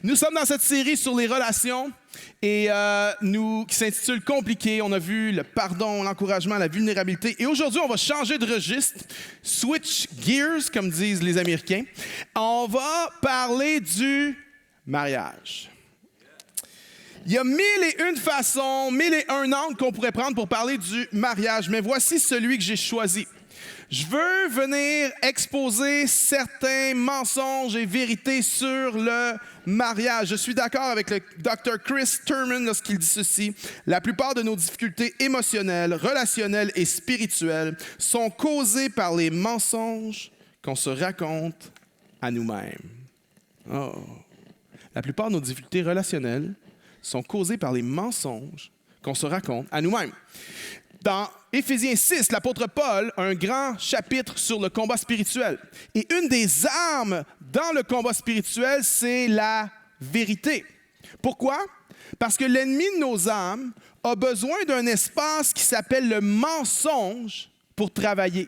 Nous sommes dans cette série sur les relations et qui s'intitule Compliqué. On a vu le pardon, l'encouragement, la vulnérabilité. Et aujourd'hui, on va changer de registre, switch gears, comme disent les Américains. On va parler du mariage. Il y a 1001 façons, 1001 angles qu'on pourrait prendre pour parler du mariage, mais voici celui que j'ai choisi. Je veux venir exposer certains mensonges et vérités sur le mariage. Je suis d'accord avec le Dr. Chris Turman lorsqu'il dit ceci. La plupart de nos difficultés émotionnelles, relationnelles et spirituelles sont causées par les mensonges qu'on se raconte à nous-mêmes. Oh. La plupart de nos difficultés relationnelles sont causées par les mensonges qu'on se raconte à nous-mêmes. Dans Éphésiens 6, l'apôtre Paul a un grand chapitre sur le combat spirituel. Et une des armes dans le combat spirituel, c'est la vérité. Pourquoi? Parce que l'ennemi de nos âmes a besoin d'un espace qui s'appelle le mensonge pour travailler.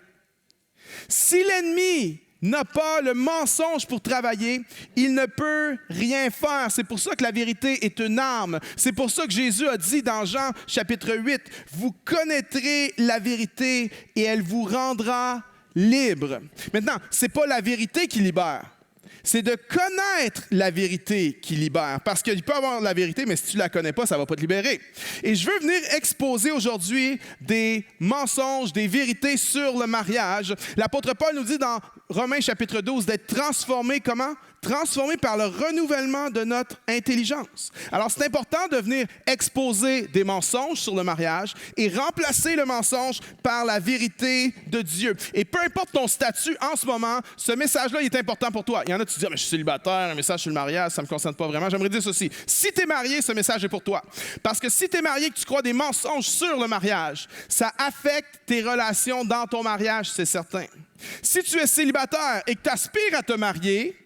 Si l'ennemi n'a pas le mensonge pour travailler, il ne peut rien faire. C'est pour ça que la vérité est une arme. C'est pour ça que Jésus a dit dans Jean chapitre 8, « Vous connaîtrez la vérité et elle vous rendra libre. » Maintenant, ce n'est pas la vérité qui libère. C'est de connaître la vérité qui libère. Parce qu'il peut y avoir la vérité, mais si tu ne la connais pas, ça ne va pas te libérer. Et je veux venir exposer aujourd'hui des mensonges, des vérités sur le mariage. L'apôtre Paul nous dit dans Romains chapitre 12 d'être transformé, comment? Transformé par le renouvellement de notre intelligence. Alors, c'est important de venir exposer des mensonges sur le mariage et remplacer le mensonge par la vérité de Dieu. Et peu importe ton statut en ce moment, ce message-là il est important pour toi. Il y en a qui te disent « mais je suis célibataire, un message sur le mariage, ça ne me concerne pas vraiment. » J'aimerais dire ceci. Si tu es marié, ce message est pour toi. Parce que si tu es marié et que tu crois des mensonges sur le mariage, ça affecte tes relations dans ton mariage, c'est certain. Si tu es célibataire et que tu aspires à te marier,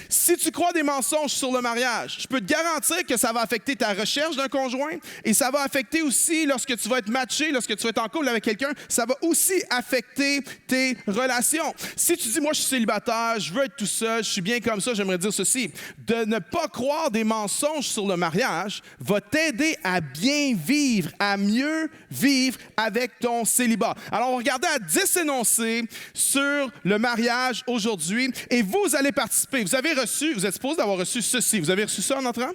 si tu crois des mensonges sur le mariage, je peux te garantir que ça va affecter ta recherche d'un conjoint et ça va affecter aussi lorsque tu vas être matché, lorsque tu vas être en couple avec quelqu'un, ça va aussi affecter tes relations. Si tu dis, moi je suis célibataire, je veux être tout seul, je suis bien comme ça, j'aimerais dire ceci, de ne pas croire des mensonges sur le mariage va t'aider à bien vivre, à mieux vivre avec ton célibat. Alors on va regarder à 10 énoncés sur le mariage aujourd'hui et vous allez participer. Vous êtes supposé d'avoir reçu ceci. Vous avez reçu ça en entrant?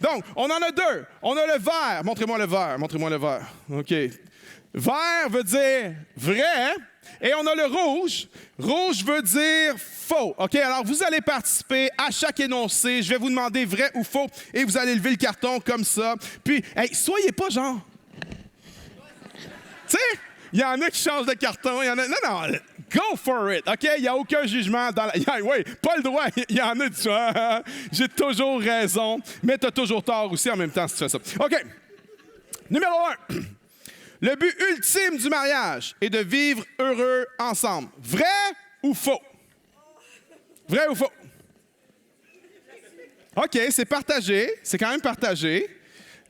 Donc, on en a deux. On a le vert. Montrez-moi le vert. OK. Vert veut dire vrai. Et on a le rouge. Rouge veut dire faux. OK, alors vous allez participer à chaque énoncé. Je vais vous demander vrai ou faux. Et vous allez lever le carton comme ça. Puis, hey, soyez pas genre... Tu sais, il y en a qui changent de carton. Il y en a... Non. Go for it, OK? Il n'y a aucun jugement dans la... Oui, pas le droit. Il y en a du genre, j'ai toujours raison, mais tu as toujours tort aussi en même temps si tu fais ça. OK. Numéro 1. Le but ultime du mariage est de vivre heureux ensemble. Vrai ou faux? Vrai ou faux? OK, c'est partagé. C'est quand même partagé.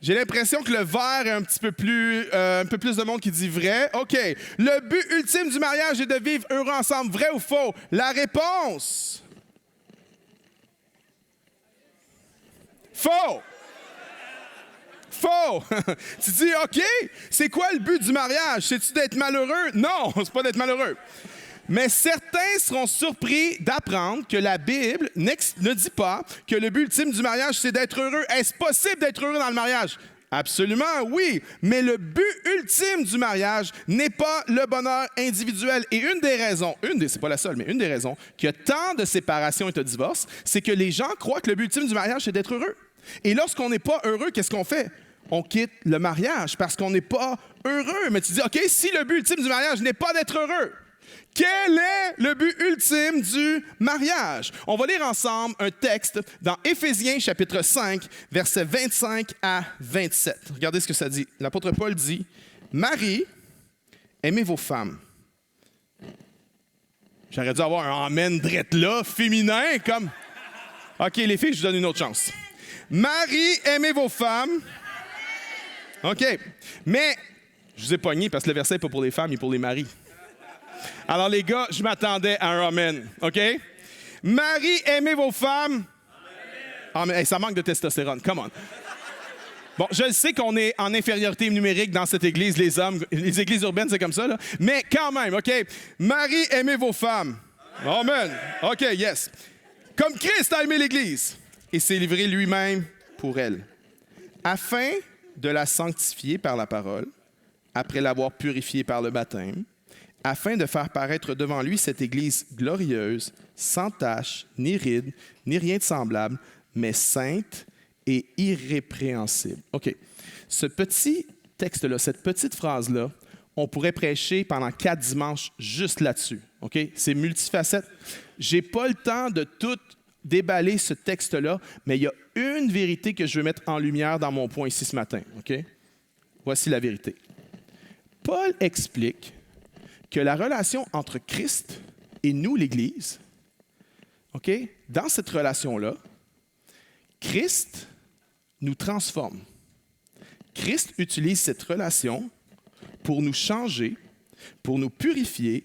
J'ai l'impression que le vert est un peu plus de monde qui dit vrai. OK. Le but ultime du mariage est de vivre heureux ensemble. Vrai ou faux? La réponse. Faux. Faux. Tu dis, OK, c'est quoi le but du mariage? C'est-tu d'être malheureux? Non, c'est pas d'être malheureux. Mais certains seront surpris d'apprendre que la Bible ne dit pas que le but ultime du mariage, c'est d'être heureux. Est-ce possible d'être heureux dans le mariage? Absolument, oui. Mais le but ultime du mariage n'est pas le bonheur individuel. Et une des raisons, c'est pas la seule, mais une des raisons qu'il y a tant de séparations et de divorces, c'est que les gens croient que le but ultime du mariage, c'est d'être heureux. Et lorsqu'on n'est pas heureux, qu'est-ce qu'on fait? On quitte le mariage parce qu'on n'est pas heureux. Mais tu dis, OK, si le but ultime du mariage n'est pas d'être heureux, quel est le but ultime du mariage? On va lire ensemble un texte dans Éphésiens chapitre 5, versets 25 à 27. Regardez ce que ça dit. L'apôtre Paul dit, « Marie, aimez vos femmes. » J'aurais dû avoir un « amen » drette là, féminin, comme... OK, les filles, je vous donne une autre chance. « Marie, aimez vos femmes. » OK, mais je vous ai pogné parce que le verset n'est pas pour les femmes, il est pour les maris. Alors, les gars, je m'attendais à un amen, OK? Marie, aimez vos femmes. Amen. Ah, mais hey, ça manque de testostérone, come on. Bon, je sais qu'on est en infériorité numérique dans cette église, les hommes. Les églises urbaines, c'est comme ça, là. Mais quand même, OK? Marie, aimez vos femmes. Amen. OK, yes. Comme Christ a aimé l'Église et s'est livré lui-même pour elle, afin de la sanctifier par la parole, après l'avoir purifiée par le baptême, afin de faire paraître devant lui cette Église glorieuse, sans tache, ni ride, ni rien de semblable, mais sainte et irrépréhensible. OK. Ce petit texte-là, cette petite phrase-là, on pourrait prêcher pendant 4 dimanches juste là-dessus. OK? C'est multifacette. Je n'ai pas le temps de tout déballer ce texte-là, mais il y a une vérité que je veux mettre en lumière dans mon point ici ce matin. OK? Voici la vérité. Paul explique que la relation entre Christ et nous, l'Église, OK? Dans cette relation-là, Christ nous transforme. Christ utilise cette relation pour nous changer, pour nous purifier,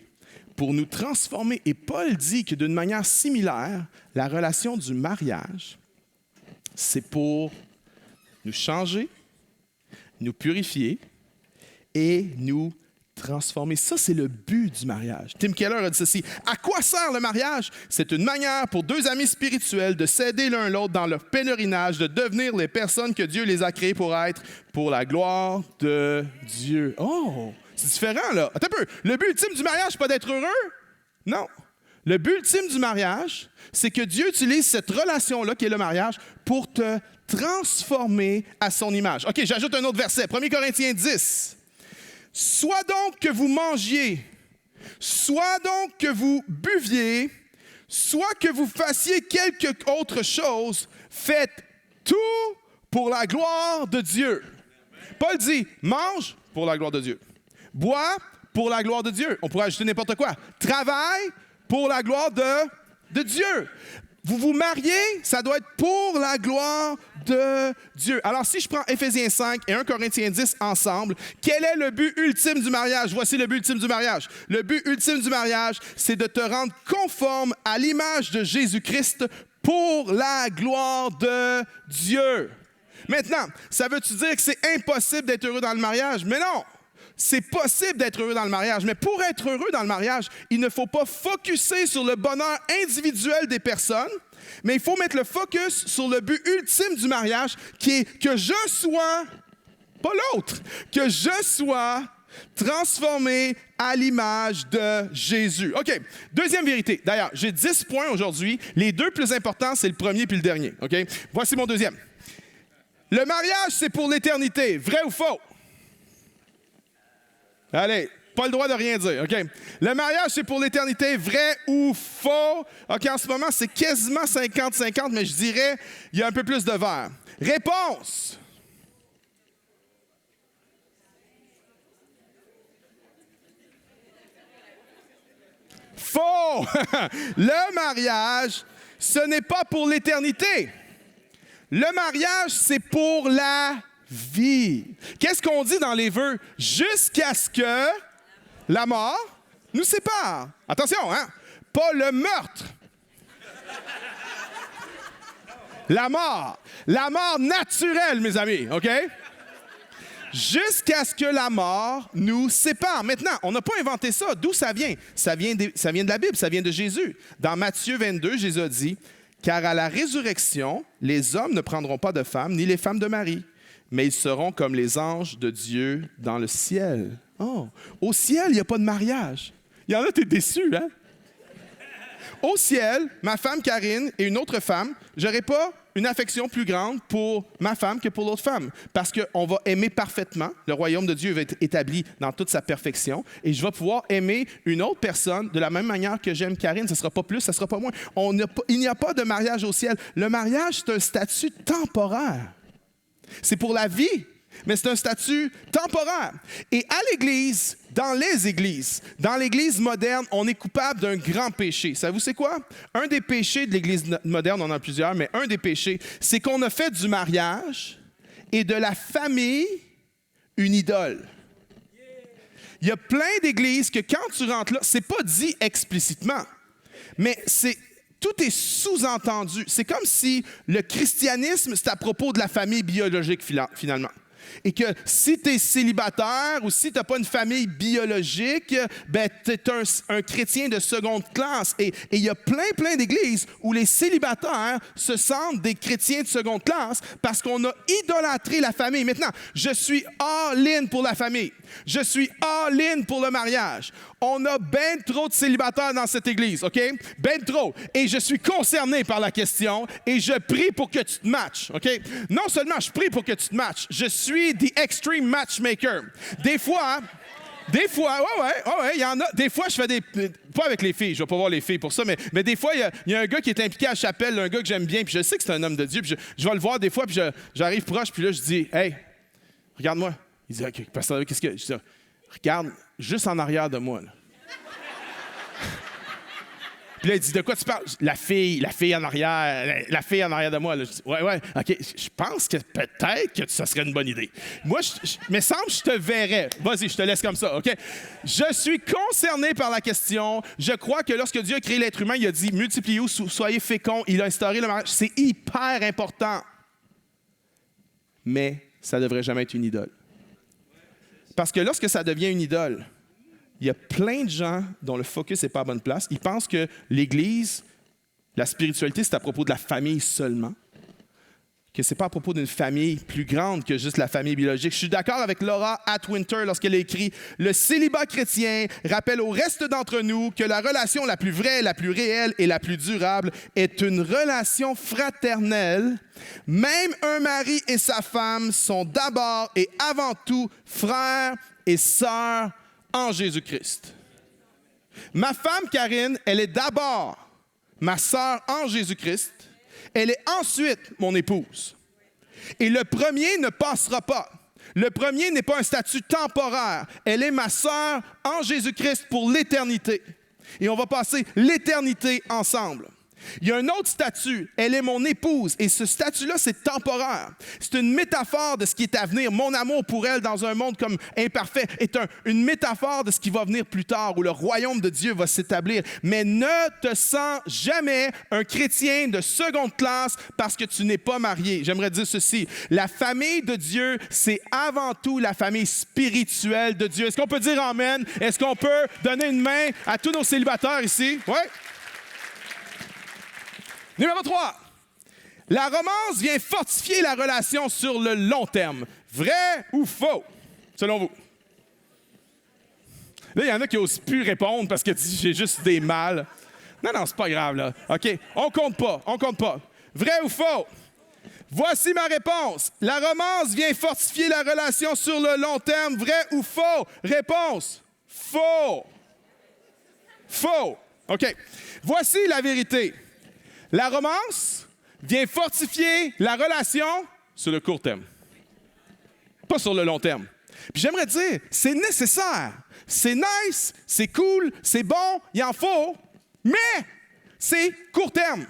pour nous transformer. Et Paul dit que d'une manière similaire, la relation du mariage, c'est pour nous changer, nous purifier et nous transformer. Ça, c'est le but du mariage. Tim Keller a dit ceci. À quoi sert le mariage? C'est une manière pour 2 amis spirituels de s'aider l'un l'autre dans leur pèlerinage, de devenir les personnes que Dieu les a créées pour être, pour la gloire de Dieu. Oh! C'est différent, là. Attends un peu. Le but ultime du mariage, c'est pas d'être heureux? Non. Le but ultime du mariage, c'est que Dieu utilise cette relation-là, qui est le mariage, pour te transformer à son image. OK, j'ajoute un autre verset. 1 Corinthiens 10. Soit donc que vous mangiez, soit donc que vous buviez, soit que vous fassiez quelque autre chose, faites tout pour la gloire de Dieu. Paul dit, mange pour la gloire de Dieu. Bois pour la gloire de Dieu. On pourrait ajouter n'importe quoi. Travaille pour la gloire de Dieu. Vous vous mariez, ça doit être pour la gloire de Dieu. Alors, si je prends Éphésiens 5 et 1 Corinthiens 10 ensemble, quel est le but ultime du mariage? Voici le but ultime du mariage. Le but ultime du mariage, c'est de te rendre conforme à l'image de Jésus-Christ pour la gloire de Dieu. Maintenant, ça veut-tu dire que c'est impossible d'être heureux dans le mariage? Mais non! C'est possible d'être heureux dans le mariage, mais pour être heureux dans le mariage, il ne faut pas focusser sur le bonheur individuel des personnes, mais il faut mettre le focus sur le but ultime du mariage, qui est que je sois, pas l'autre, que je sois transformé à l'image de Jésus. OK, deuxième vérité. D'ailleurs, j'ai 10 points aujourd'hui. Les 2 plus importants, c'est le premier puis le dernier. OK, voici mon deuxième. Le mariage, c'est pour l'éternité. Vrai ou faux? Allez, pas le droit de rien dire, OK? Le mariage, c'est pour l'éternité, vrai ou faux? OK, en ce moment, c'est quasiment 50-50, mais je dirais, il y a un peu plus de verre. Réponse! Faux! Le mariage, ce n'est pas pour l'éternité. Le mariage, c'est pour la vie. Qu'est-ce qu'on dit dans les vœux? Jusqu'à ce que la mort nous sépare. Attention, hein? Pas le meurtre. La mort. La mort naturelle, mes amis, OK? Jusqu'à ce que la mort nous sépare. Maintenant, on n'a pas inventé ça. D'où ça vient? Ça vient de la Bible, ça vient de Jésus. Dans Matthieu 22, Jésus a dit, « Car à la résurrection, les hommes ne prendront pas de femmes, ni les femmes de mari. Mais ils seront comme les anges de Dieu dans le ciel. » Oh, au ciel, il n'y a pas de mariage. Il y en a, t'es déçu, hein? Au ciel, ma femme Karine et une autre femme, j'aurai pas une affection plus grande pour ma femme que pour l'autre femme. Parce qu'on va aimer parfaitement. Le royaume de Dieu va être établi dans toute sa perfection. Et je vais pouvoir aimer une autre personne de la même manière que j'aime Karine. Ce ne sera pas plus, ce ne sera pas moins. Il n'y a pas de mariage au ciel. Le mariage, c'est un statut temporaire. C'est pour la vie, mais c'est un statut temporaire. Et à l'Église, dans l'Église moderne, on est coupable d'un grand péché. Savez-vous c'est quoi? Un des péchés de l'Église moderne, on en a plusieurs, mais un des péchés, c'est qu'on a fait du mariage et de la famille une idole. Il y a plein d'églises que quand tu rentres là, c'est pas dit explicitement, mais c'est tout est sous-entendu. C'est comme si le christianisme, c'est à propos de la famille biologique finalement. Et que si tu es célibataire ou si tu n'as pas une famille biologique, ben, tu es un chrétien de seconde classe. Et il y a plein d'églises où les célibataires se sentent des chrétiens de seconde classe parce qu'on a idolâtré la famille. Maintenant, je suis all-in pour la famille. Je suis all-in pour le mariage. On a ben trop de célibataires dans cette église, OK? Ben trop. Et je suis concerné par la question et je prie pour que tu te matches, OK? Non seulement je prie pour que tu te matches, je suis the extreme matchmaker. Des fois, ouais, il y en a. Des fois, je fais des. Pas avec les filles, je vais pas voir les filles pour ça, mais des fois, il y a un gars qui est impliqué à la chapelle, un gars que j'aime bien, puis je sais que c'est un homme de Dieu, puis je vais le voir des fois, puis j'arrive proche, puis là, je dis, hey, regarde-moi. Il dit, OK, pasteur, qu'est-ce que. Je dis, regarde, juste en arrière de moi, là. Puis là, il dit, de quoi tu parles? La fille en arrière de moi. Là. Je dis, ouais, OK, je pense que peut-être que ça serait une bonne idée. Moi, mais semble que je te verrais. Vas-y, je te laisse comme ça, OK? Je suis concerné par la question. Je crois que lorsque Dieu a créé l'être humain, il a dit, multipliez-vous, soyez féconds. Il a instauré le mariage. C'est hyper important. Mais ça ne devrait jamais être une idole. Parce que lorsque ça devient une idole, il y a plein de gens dont le focus n'est pas à bonne place. Ils pensent que l'Église, la spiritualité, c'est à propos de la famille seulement, que ce n'est pas à propos d'une famille plus grande que juste la famille biologique. Je suis d'accord avec Laura Atwinter lorsqu'elle a écrit « Le célibat chrétien rappelle au reste d'entre nous que la relation la plus vraie, la plus réelle et la plus durable est une relation fraternelle. Même un mari et sa femme sont d'abord et avant tout frères et sœurs en Jésus-Christ. Ma femme, Karine, elle est d'abord ma sœur en Jésus-Christ. Elle est ensuite mon épouse. Et le premier ne passera pas. Le premier n'est pas un statut temporaire. Elle est ma sœur en Jésus-Christ pour l'éternité. Et on va passer l'éternité ensemble. Il y a un autre statut, elle est mon épouse, et ce statut-là, c'est temporaire. C'est une métaphore de ce qui est à venir. Mon amour pour elle dans un monde comme imparfait est une métaphore de ce qui va venir plus tard, où le royaume de Dieu va s'établir. Mais ne te sens jamais un chrétien de seconde classe parce que tu n'es pas marié. J'aimerais dire ceci, la famille de Dieu, c'est avant tout la famille spirituelle de Dieu. Est-ce qu'on peut dire amen? Est-ce qu'on peut donner une main à tous nos célibataires ici? Oui? Numéro 3, la romance vient fortifier la relation sur le long terme. Vrai ou faux, selon vous? Là, il y en a qui n'osent plus répondre parce que j'ai juste des mâles. Non, c'est pas grave, là. OK, on compte pas. Vrai ou faux? Voici ma réponse. La romance vient fortifier la relation sur le long terme. Vrai ou faux? Réponse, faux. Faux. OK, voici la vérité. La romance vient fortifier la relation sur le court terme, pas sur le long terme. Puis j'aimerais dire, c'est nécessaire, c'est nice, c'est cool, c'est bon, il en faut, mais c'est court terme.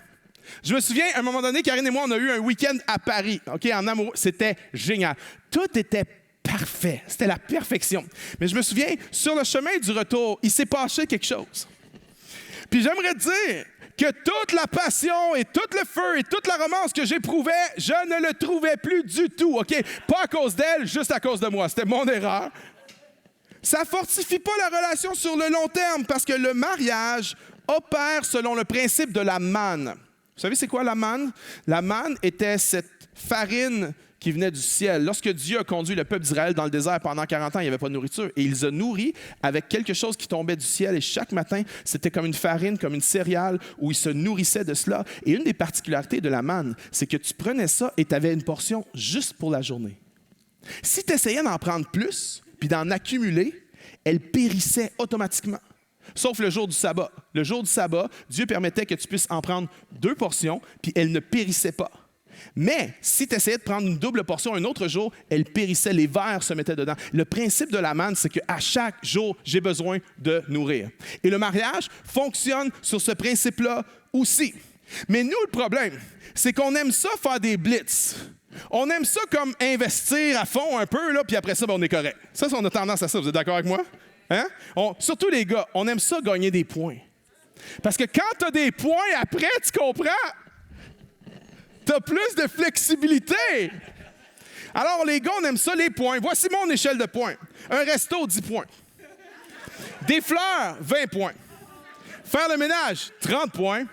Je me souviens, à un moment donné, Karine et moi, on a eu un week-end à Paris, OK, en amour. C'était génial. Tout était parfait, c'était la perfection. Mais je me souviens, sur le chemin du retour, il s'est passé quelque chose. Puis j'aimerais dire que toute la passion et tout le feu et toute la romance que j'éprouvais, je ne le trouvais plus du tout, OK? Pas à cause d'elle, juste à cause de moi. C'était mon erreur. Ça ne fortifie pas la relation sur le long terme parce que le mariage opère selon le principe de la manne. Vous savez, c'est quoi la manne? La manne était cette farine qui venait du ciel. Lorsque Dieu a conduit le peuple d'Israël dans le désert pendant 40 ans, il n'y avait pas de nourriture. Et il les a nourris avec quelque chose qui tombait du ciel. Et chaque matin, c'était comme une farine, comme une céréale, où ils se nourrissaient de cela. Et une des particularités de la manne, c'est que tu prenais ça et tu avais une portion juste pour la journée. Si tu essayais d'en prendre plus, puis d'en accumuler, elle périssait automatiquement. Sauf le jour du sabbat. Le jour du sabbat, Dieu permettait que tu puisses en prendre 2 portions, puis elle ne périssait pas. Mais si tu essayais de prendre une double portion un autre jour, elle périssait, les vers se mettaient dedans. Le principe de la manne, c'est qu'à chaque jour, j'ai besoin de nourrir. Et le mariage fonctionne sur ce principe-là aussi. Mais nous, le problème, c'est qu'on aime ça faire des blitz. On aime ça comme investir à fond un peu, là, puis après ça, on est correct. Ça, on a tendance à ça. Vous êtes d'accord avec moi? Hein? Surtout les gars, on aime ça gagner des points. Parce que quand tu as des points après, tu comprends? Tu as plus de flexibilité. Alors, les gars, on aime ça, les points. Voici mon échelle de points. Un resto, 10 points. Des fleurs, 20 points. Faire le ménage, 30 points.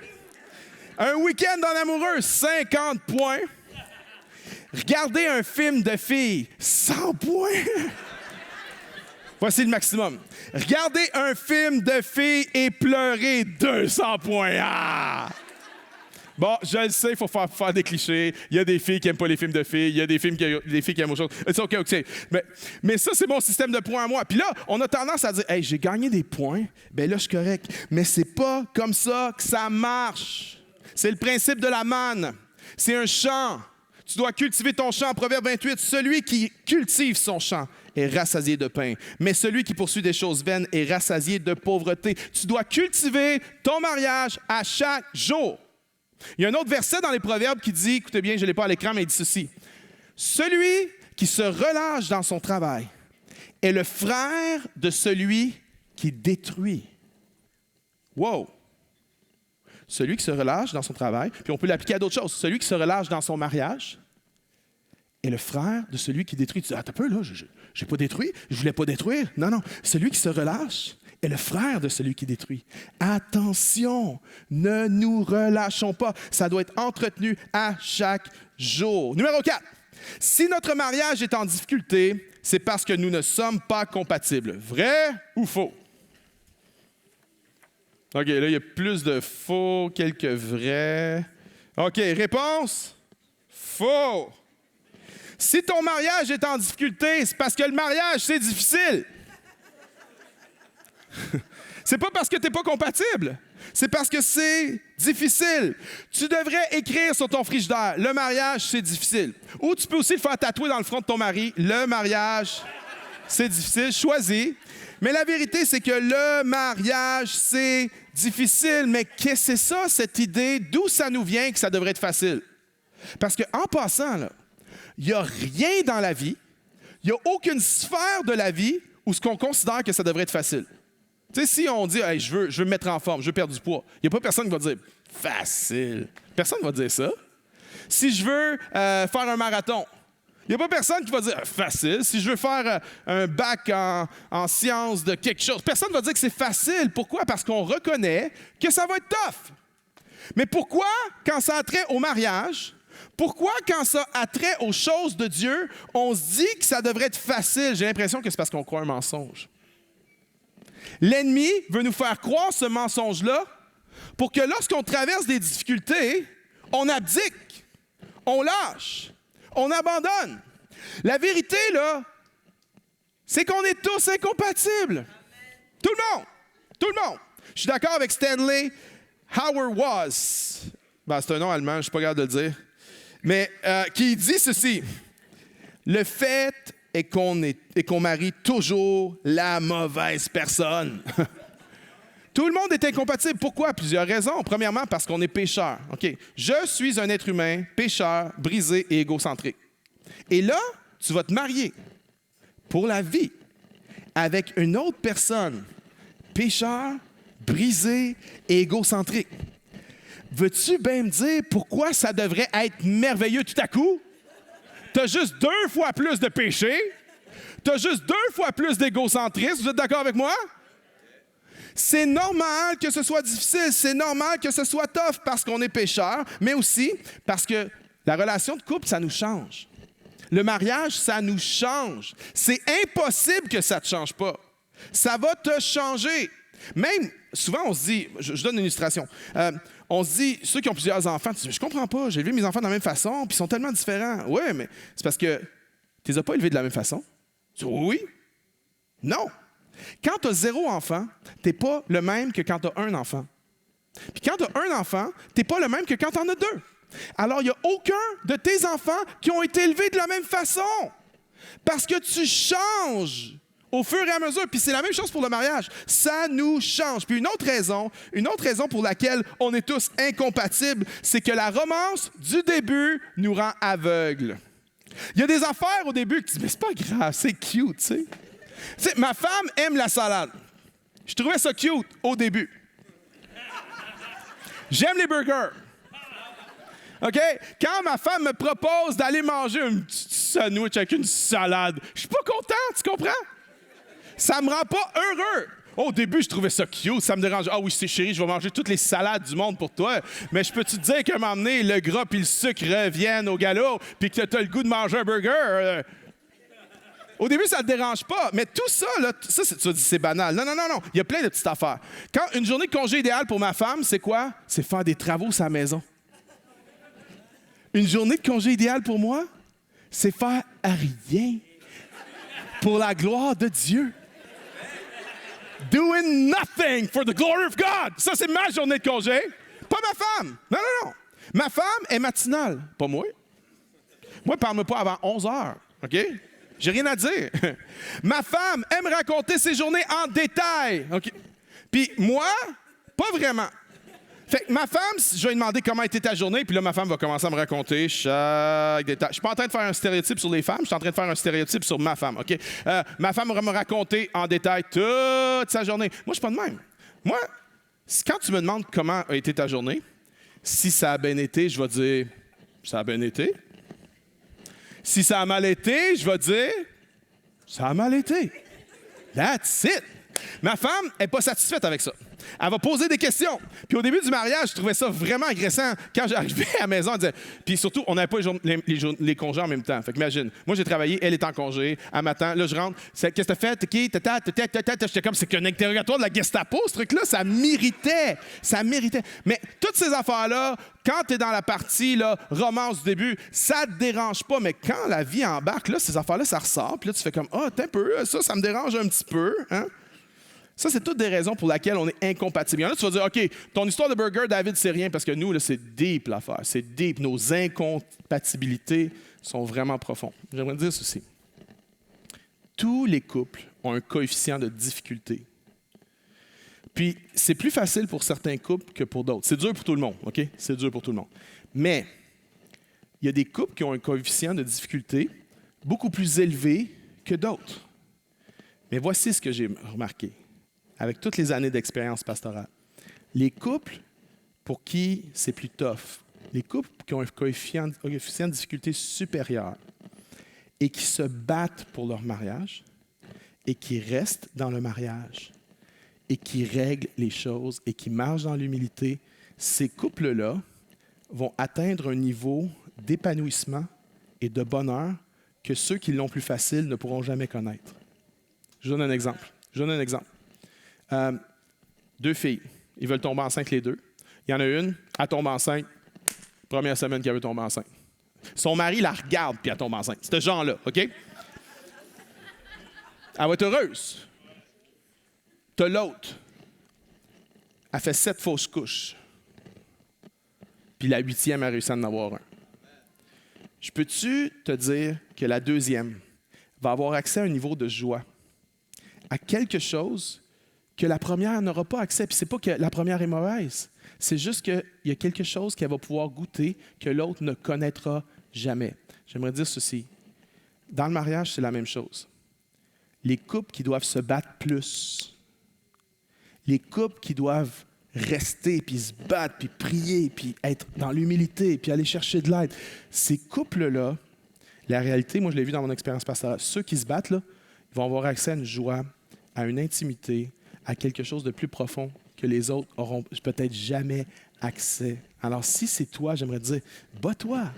Un week-end en amoureux, 50 points. Regarder un film de filles, 100 points. Voici le maximum. Regarder un film de filles et pleurer, 200 points. Ah! Bon, je le sais, il faut faire des clichés. Il y a des filles qui n'aiment pas les films de filles. Il y a des filles qui aiment autre chose. C'est OK. Mais ça, c'est mon système de points à moi. Puis là, on a tendance à dire, hey, j'ai gagné des points. Bien là, je suis correct. Mais c'est pas comme ça que ça marche. C'est le principe de la manne. C'est un champ. Tu dois cultiver ton champ. Proverbe 28, celui qui cultive son champ est rassasié de pain. Mais celui qui poursuit des choses vaines est rassasié de pauvreté. Tu dois cultiver ton mariage à chaque jour. Il y a un autre verset dans les Proverbes qui dit, écoutez bien, je ne l'ai pas à l'écran, mais il dit ceci. Celui qui se relâche dans son travail est le frère de celui qui détruit. Wow! Celui qui se relâche dans son travail, puis on peut l'appliquer à d'autres choses. Celui qui se relâche dans son mariage est le frère de celui qui détruit. Tu dis, attends un peu, là, je n'ai pas détruit, je ne voulais pas détruire. Non, non, celui qui se relâche est le frère de celui qui détruit. Attention, ne nous relâchons pas. Ça doit être entretenu à chaque jour. Numéro 4. Si notre mariage est en difficulté, c'est parce que nous ne sommes pas compatibles. Vrai ou faux? OK, là, il y a plus de faux, quelques vrais. OK, réponse? Faux. Si ton mariage est en difficulté, c'est parce que le mariage, c'est difficile. C'est pas parce que tu n'es pas compatible. C'est parce que c'est difficile. Tu devrais écrire sur ton frigidaire, le mariage, c'est difficile. Ou tu peux aussi le faire tatouer dans le front de ton mari, le mariage, c'est difficile. Choisis. Mais la vérité, c'est que le mariage, c'est difficile. Mais qu'est-ce que c'est ça, cette idée? D'où ça nous vient que ça devrait être facile? Parce qu'en passant, là, il n'y a rien dans la vie, il n'y a aucune sphère de la vie où ce qu'on considère que ça devrait être facile. Tu sais, si on dit hey, je veux me mettre en forme, je veux perdre du poids, il n'y a pas personne qui va dire facile. Personne ne va dire ça. Si je veux faire un marathon, il n'y a pas personne qui va dire facile. Si je veux faire un bac en sciences de quelque chose, personne ne va dire que c'est facile. Pourquoi? Parce qu'on reconnaît que ça va être tough. Mais pourquoi, quand ça a trait au mariage, pourquoi, quand ça a trait aux choses de Dieu, on se dit que ça devrait être facile? J'ai l'impression que c'est parce qu'on croit un mensonge. L'ennemi veut nous faire croire ce mensonge-là pour que lorsqu'on traverse des difficultés, on abdique, on lâche, on abandonne. La vérité, là, c'est qu'on est tous incompatibles. Tout le monde. Tout le monde. Je suis d'accord avec Stanley Hauerwas. Ben, c'est un nom allemand, je ne suis pas capable de le dire. Mais qui dit ceci. Le fait est qu'on marie toujours la mauvaise personne. Tout le monde est incompatible. Pourquoi? Plusieurs raisons. Premièrement, parce qu'on est pécheur. OK. Je suis un être humain, pécheur, brisé et égocentrique. Et là, tu vas te marier pour la vie avec une autre personne, pécheur, brisé et égocentrique. Veux-tu bien me dire pourquoi ça devrait être merveilleux tout à coup? Tu as juste 2 fois plus de péché. Tu as juste 2 fois plus d'égocentrisme. Vous êtes d'accord avec moi? C'est normal que ce soit difficile. C'est normal que ce soit tough parce qu'on est pécheur, mais aussi parce que la relation de couple, ça nous change. Le mariage, ça nous change. C'est impossible que ça ne te change pas. Ça va te changer. Même, souvent, on se dit, je donne une illustration. On se dit, ceux qui ont plusieurs enfants, tu dis, je comprends pas, j'ai élevé mes enfants de la même façon, puis ils sont tellement différents. Oui, mais c'est parce que tu les as pas élevés de la même façon. Tu dis, oui. Non. Quand tu as 0 enfant, tu n'es pas le même que quand tu as 1 enfant. Puis quand tu as 1 enfant, tu n'es pas le même que quand tu en as 2. Alors, il n'y a aucun de tes enfants qui ont été élevés de la même façon. Parce que tu changes au fur et à mesure. Puis c'est la même chose pour le mariage. Ça nous change. Puis une autre raison pour laquelle on est tous incompatibles, c'est que la romance du début nous rend aveugles. Il y a des affaires au début que tu dis, mais c'est pas grave, c'est cute, tu sais. Tu sais, ma femme aime la salade. Je trouvais ça cute au début. J'aime les burgers. OK? Quand ma femme me propose d'aller manger un petit sandwich avec une salade, je suis pas content, tu comprends? Ça me rend pas heureux. Au début, je trouvais ça cute, ça me dérange. Ah oui, c'est chéri, je vais manger toutes les salades du monde pour toi. Mais je peux-tu te dire qu'à un moment donné, le gras puis le sucre reviennent au galop, puis que tu as le goût de manger un burger? Au début, ça ne te dérange pas. Mais tout ça, là, ça, c'est banal. Non. Il y a plein de petites affaires. Quand une journée de congé idéale pour ma femme, c'est quoi? C'est faire des travaux sur la maison. Une journée de congé idéale pour moi, c'est faire rien pour la gloire de Dieu. Doing nothing for the glory of God. Ça, c'est ma journée de congé. Pas ma femme. Non. Ma femme est matinale. Pas moi. Moi, parle-moi pas avant 11 heures. OK? J'ai rien à dire. Ma femme aime raconter ses journées en détail. OK? Puis moi, pas vraiment. Fait que ma femme, je vais lui demander comment était ta journée, puis là, ma femme va commencer à me raconter chaque détail. Je suis pas en train de faire un stéréotype sur les femmes, je suis en train de faire un stéréotype sur ma femme, OK? Ma femme va me raconter en détail toute sa journée. Moi, je suis pas de même. Moi, quand tu me demandes comment a été ta journée, si ça a bien été, je vais dire « ça a bien été ». Si ça a mal été, je vais dire « ça a mal été ». That's it. Ma femme n'est pas satisfaite avec ça. Elle va poser des questions. Puis au début du mariage, je trouvais ça vraiment agressant. Quand j'arrivais à la maison, elle disait... Puis surtout, on n'avait pas les congés en même temps. Fait qu'imagine, moi j'ai travaillé, elle est en congé, à matin, là je rentre, qu'est-ce que t'as fait? J'étais comme, c'est qu'un interrogatoire de la Gestapo, ce truc-là, ça m'irritait. Mais toutes ces affaires-là, quand tu es dans la partie là, romance du début, ça te dérange pas. Mais quand la vie embarque, là, ces affaires-là, ça ressort. Puis là, tu fais comme, t'es un peu, ça me dérange un petit peu. Hein? Ça, c'est toutes des raisons pour lesquelles on est incompatibles. Il y en a, tu vas dire, OK, ton histoire de burger, David, c'est rien, parce que nous, là, c'est deep l'affaire. C'est deep. Nos incompatibilités sont vraiment profondes. J'aimerais dire ceci. Tous les couples ont un coefficient de difficulté. Puis, c'est plus facile pour certains couples que pour d'autres. C'est dur pour tout le monde, OK? C'est dur pour tout le monde. Mais, il y a des couples qui ont un coefficient de difficulté beaucoup plus élevé que d'autres. Mais voici ce que j'ai remarqué. Avec toutes les années d'expérience pastorale. Les couples pour qui c'est plus tough, les couples qui ont un coefficient de difficulté supérieur et qui se battent pour leur mariage et qui restent dans le mariage et qui règlent les choses et qui marchent dans l'humilité, ces couples-là vont atteindre un niveau d'épanouissement et de bonheur que ceux qui l'ont plus facile ne pourront jamais connaître. Je donne un exemple. Deux filles, ils veulent tomber enceintes les deux. Il y en a une, elle tombe enceinte, première semaine qu'elle veut tomber enceinte. Son mari la regarde puis elle tombe enceinte. C'est ce genre-là, OK? Elle va être heureuse. T'as l'autre. Elle fait 7 fausses couches. Puis la 8e, elle a réussi à en avoir un. Je peux-tu te dire que la 2e va avoir accès à un niveau de joie, à quelque chose que la première n'aura pas accès. Puis c'est pas que la première est mauvaise. C'est juste qu'il y a quelque chose qu'elle va pouvoir goûter que l'autre ne connaîtra jamais. J'aimerais dire ceci. Dans le mariage, c'est la même chose. Les couples qui doivent se battre plus. Les couples qui doivent rester, puis se battre, puis prier, puis être dans l'humilité, puis aller chercher de l'aide. Ces couples-là, la réalité, moi je l'ai vu dans mon expérience pastorale, ceux qui se battent, là, ils vont avoir accès à une joie, à une intimité, à quelque chose de plus profond que les autres auront peut-être jamais accès. Alors, si c'est toi, j'aimerais te dire, bats-toi.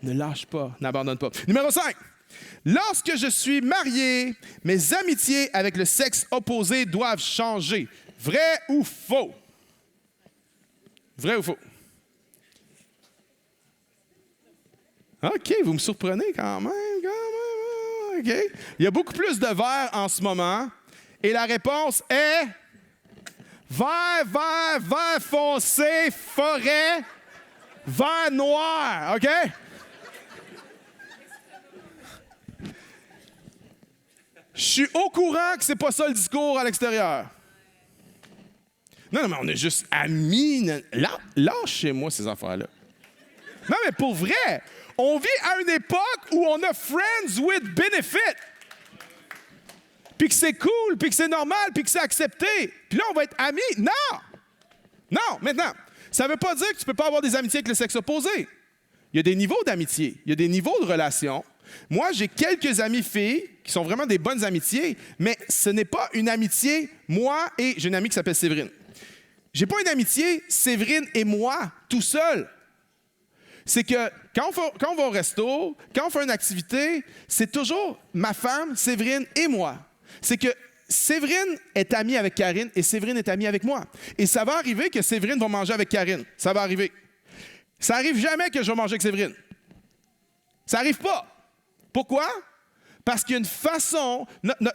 Ne lâche pas, n'abandonne pas. Numéro 5. Lorsque je suis marié, mes amitiés avec le sexe opposé doivent changer. Vrai ou faux? Vrai ou faux? OK, vous me surprenez quand même. OK. Il y a beaucoup plus de vert en ce moment. Et la réponse est vert foncé, forêt, vert noir. OK? Je suis au courant que c'est pas ça le discours à l'extérieur. Non, mais on est juste amis. Lâchez-moi ces affaires-là. Non, mais pour vrai, on vit à une époque où on a friends with benefit. Puis que c'est cool, puis que c'est normal, puis que c'est accepté. Puis là, on va être amis. Non! Non, maintenant, ça ne veut pas dire que tu ne peux pas avoir des amitiés avec le sexe opposé. Il y a des niveaux d'amitié, il y a des niveaux de relations. Moi, j'ai quelques amies filles qui sont vraiment des bonnes amitiés, mais ce n'est pas une amitié, moi et j'ai une amie qui s'appelle Séverine. J'ai pas une amitié, Séverine et moi, tout seul. C'est que quand on va au resto, quand on fait une activité, c'est toujours ma femme, Séverine et moi. C'est que Séverine est amie avec Karine et Séverine est amie avec moi. Et ça va arriver que Séverine va manger avec Karine. Ça va arriver. Ça n'arrive jamais que je vais manger avec Séverine. Ça n'arrive pas. Pourquoi? Parce qu'il y a une façon,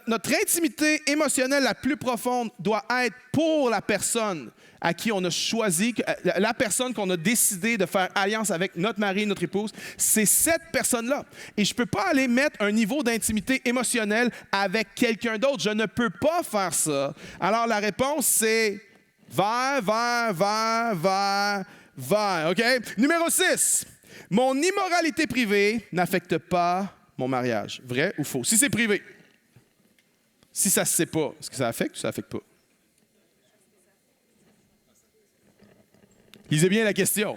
notre intimité émotionnelle la plus profonde doit être pour la personne à qui on a choisi, la personne qu'on a décidé de faire alliance avec, notre mari, notre épouse, c'est cette personne-là. Et je ne peux pas aller mettre un niveau d'intimité émotionnelle avec quelqu'un d'autre. Je ne peux pas faire ça. Alors la réponse, c'est vers, OK? Numéro 6. Mon immoralité privée n'affecte pas mon mariage. Vrai ou faux? Si c'est privé. Si ça ne se sait pas, est-ce que ça affecte ou ça n'affecte pas? Lisez bien la question.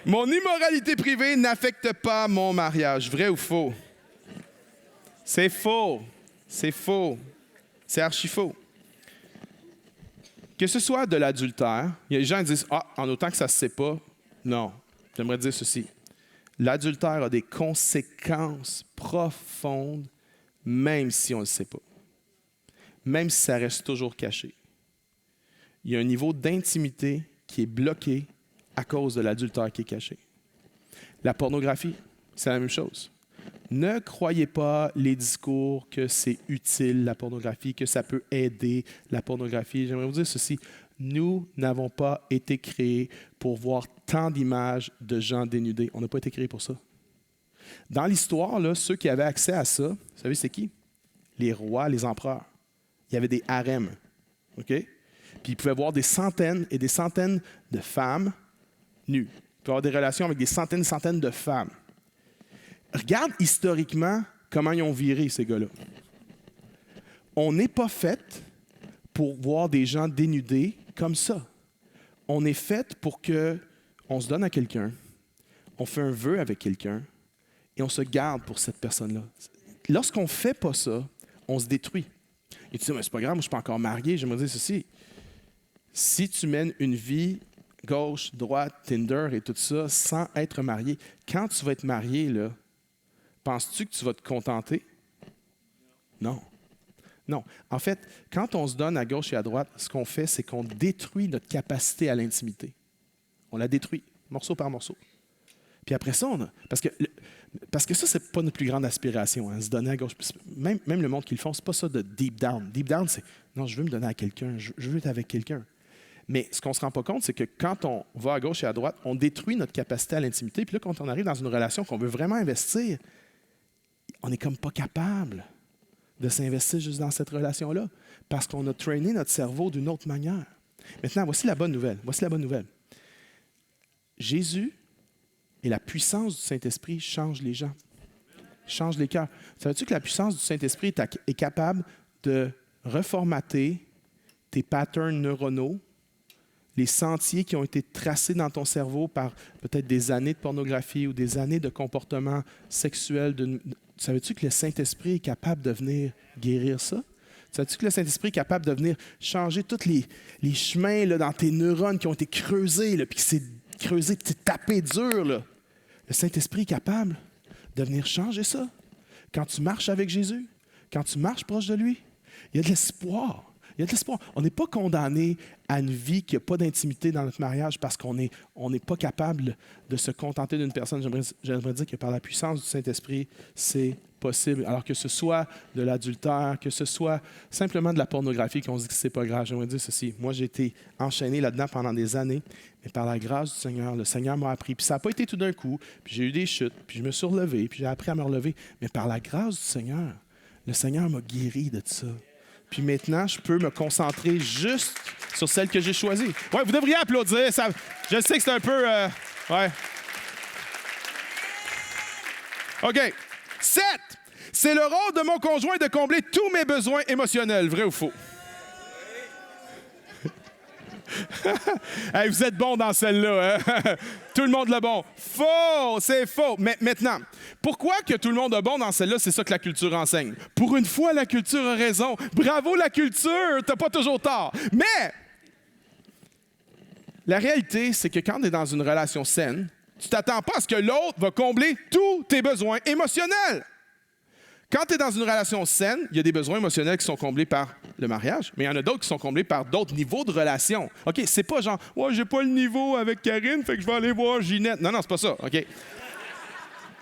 Mon immoralité privée n'affecte pas mon mariage. Vrai ou faux? C'est faux. C'est faux. C'est archi faux. Que ce soit de l'adultère, il y a des gens qui disent « Ah, en autant que ça ne se sait pas. » Non. J'aimerais dire ceci. L'adultère a des conséquences profondes, même si on ne le sait pas. Même si ça reste toujours caché. Il y a un niveau d'intimité qui est bloqué à cause de l'adultère qui est caché. La pornographie, c'est la même chose. Ne croyez pas les discours que c'est utile, la pornographie, que ça peut aider la pornographie. J'aimerais vous dire ceci. Nous n'avons pas été créés pour voir tant d'images de gens dénudés. On n'a pas été créés pour ça. Dans l'histoire, là, ceux qui avaient accès à ça, vous savez c'est qui? Les rois, les empereurs. Il y avait des harems. OK? Puis ils pouvaient voir des centaines et des centaines de femmes nues. Ils pouvaient avoir des relations avec des centaines et des centaines de femmes. Regarde historiquement comment ils ont viré, ces gars-là. On n'est pas fait pour voir des gens dénudés comme ça. On est fait pour qu'on se donne à quelqu'un, on fait un vœu avec quelqu'un et on se garde pour cette personne-là. Lorsqu'on ne fait pas ça, on se détruit. Et tu dis, mais c'est pas grave, moi je suis pas encore marié. J'aimerais dire ceci. Si tu mènes une vie gauche, droite, Tinder et tout ça, sans être marié, quand tu vas être marié, là, penses-tu que tu vas te contenter? Non. Non. En fait, quand on se donne à gauche et à droite, ce qu'on fait, c'est qu'on détruit notre capacité à l'intimité. On la détruit, morceau par morceau. Puis après ça, parce que ça, c'est pas notre plus grande aspiration, hein, se donner à gauche. Même le monde qui le font, c'est pas ça de deep down. Deep down, c'est non, je veux me donner à quelqu'un, je veux être avec quelqu'un. Mais ce qu'on ne se rend pas compte, c'est que quand on va à gauche et à droite, on détruit notre capacité à l'intimité. Puis là, quand on arrive dans une relation qu'on veut vraiment investir, on n'est comme pas capable de s'investir juste dans cette relation-là parce qu'on a trainé notre cerveau d'une autre manière. Maintenant, voici la bonne nouvelle. Voici la bonne nouvelle. Jésus et la puissance du Saint-Esprit changent les gens, changent les cœurs. Savais-tu que la puissance du Saint-Esprit est capable de reformater tes patterns neuronaux, les sentiers qui ont été tracés dans ton cerveau par peut-être des années de pornographie ou des années de comportement sexuel. Savais-tu que le Saint-Esprit est capable de venir guérir ça? Savais-tu que le Saint-Esprit est capable de venir changer tous les chemins là, dans tes neurones qui ont été creusés, là, puis qui s'est creusé, qui s'est tapé dur? Là. Le Saint-Esprit est capable de venir changer ça. Quand tu marches avec Jésus, quand tu marches proche de lui, il y a de l'espoir. Il y a de l'espoir. On n'est pas condamné à une vie qui n'a pas d'intimité dans notre mariage parce qu'on n'est pas capable de se contenter d'une personne. J'aimerais dire que par la puissance du Saint-Esprit, c'est possible. Alors que ce soit de l'adultère, que ce soit simplement de la pornographie, qu'on se dit que c'est pas grave. J'aimerais dire ceci. Moi, j'ai été enchaîné là-dedans pendant des années, mais par la grâce du Seigneur, le Seigneur m'a appris. Puis ça n'a pas été tout d'un coup. Puis j'ai eu des chutes, puis je me suis relevé, puis j'ai appris à me relever. Mais par la grâce du Seigneur, le Seigneur m'a guéri de ça. Puis maintenant, je peux me concentrer juste sur celle que j'ai choisie. Oui, vous devriez applaudir. Ça, je sais que c'est un peu... ouais. OK. 7. C'est le rôle de mon conjoint de combler tous mes besoins émotionnels. Vrai ou faux? Hey, vous êtes bons dans celle-là, hein? Tout le monde le bon. Faux, c'est faux. Mais maintenant, pourquoi que tout le monde est bon dans celle-là? C'est ça que la culture enseigne. Pour une fois, la culture a raison. Bravo la culture, t'as pas toujours tort. Mais la réalité, c'est que quand tu es dans une relation saine, tu t'attends pas à ce que l'autre va combler tous tes besoins émotionnels. Quand tu es dans une relation saine, il y a des besoins émotionnels qui sont comblés par le mariage, mais il y en a d'autres qui sont comblés par d'autres niveaux de relation. OK, c'est pas genre « Ouais, j'ai pas le niveau avec Karine, fait que je vais aller voir Ginette. » Non, c'est pas ça, OK?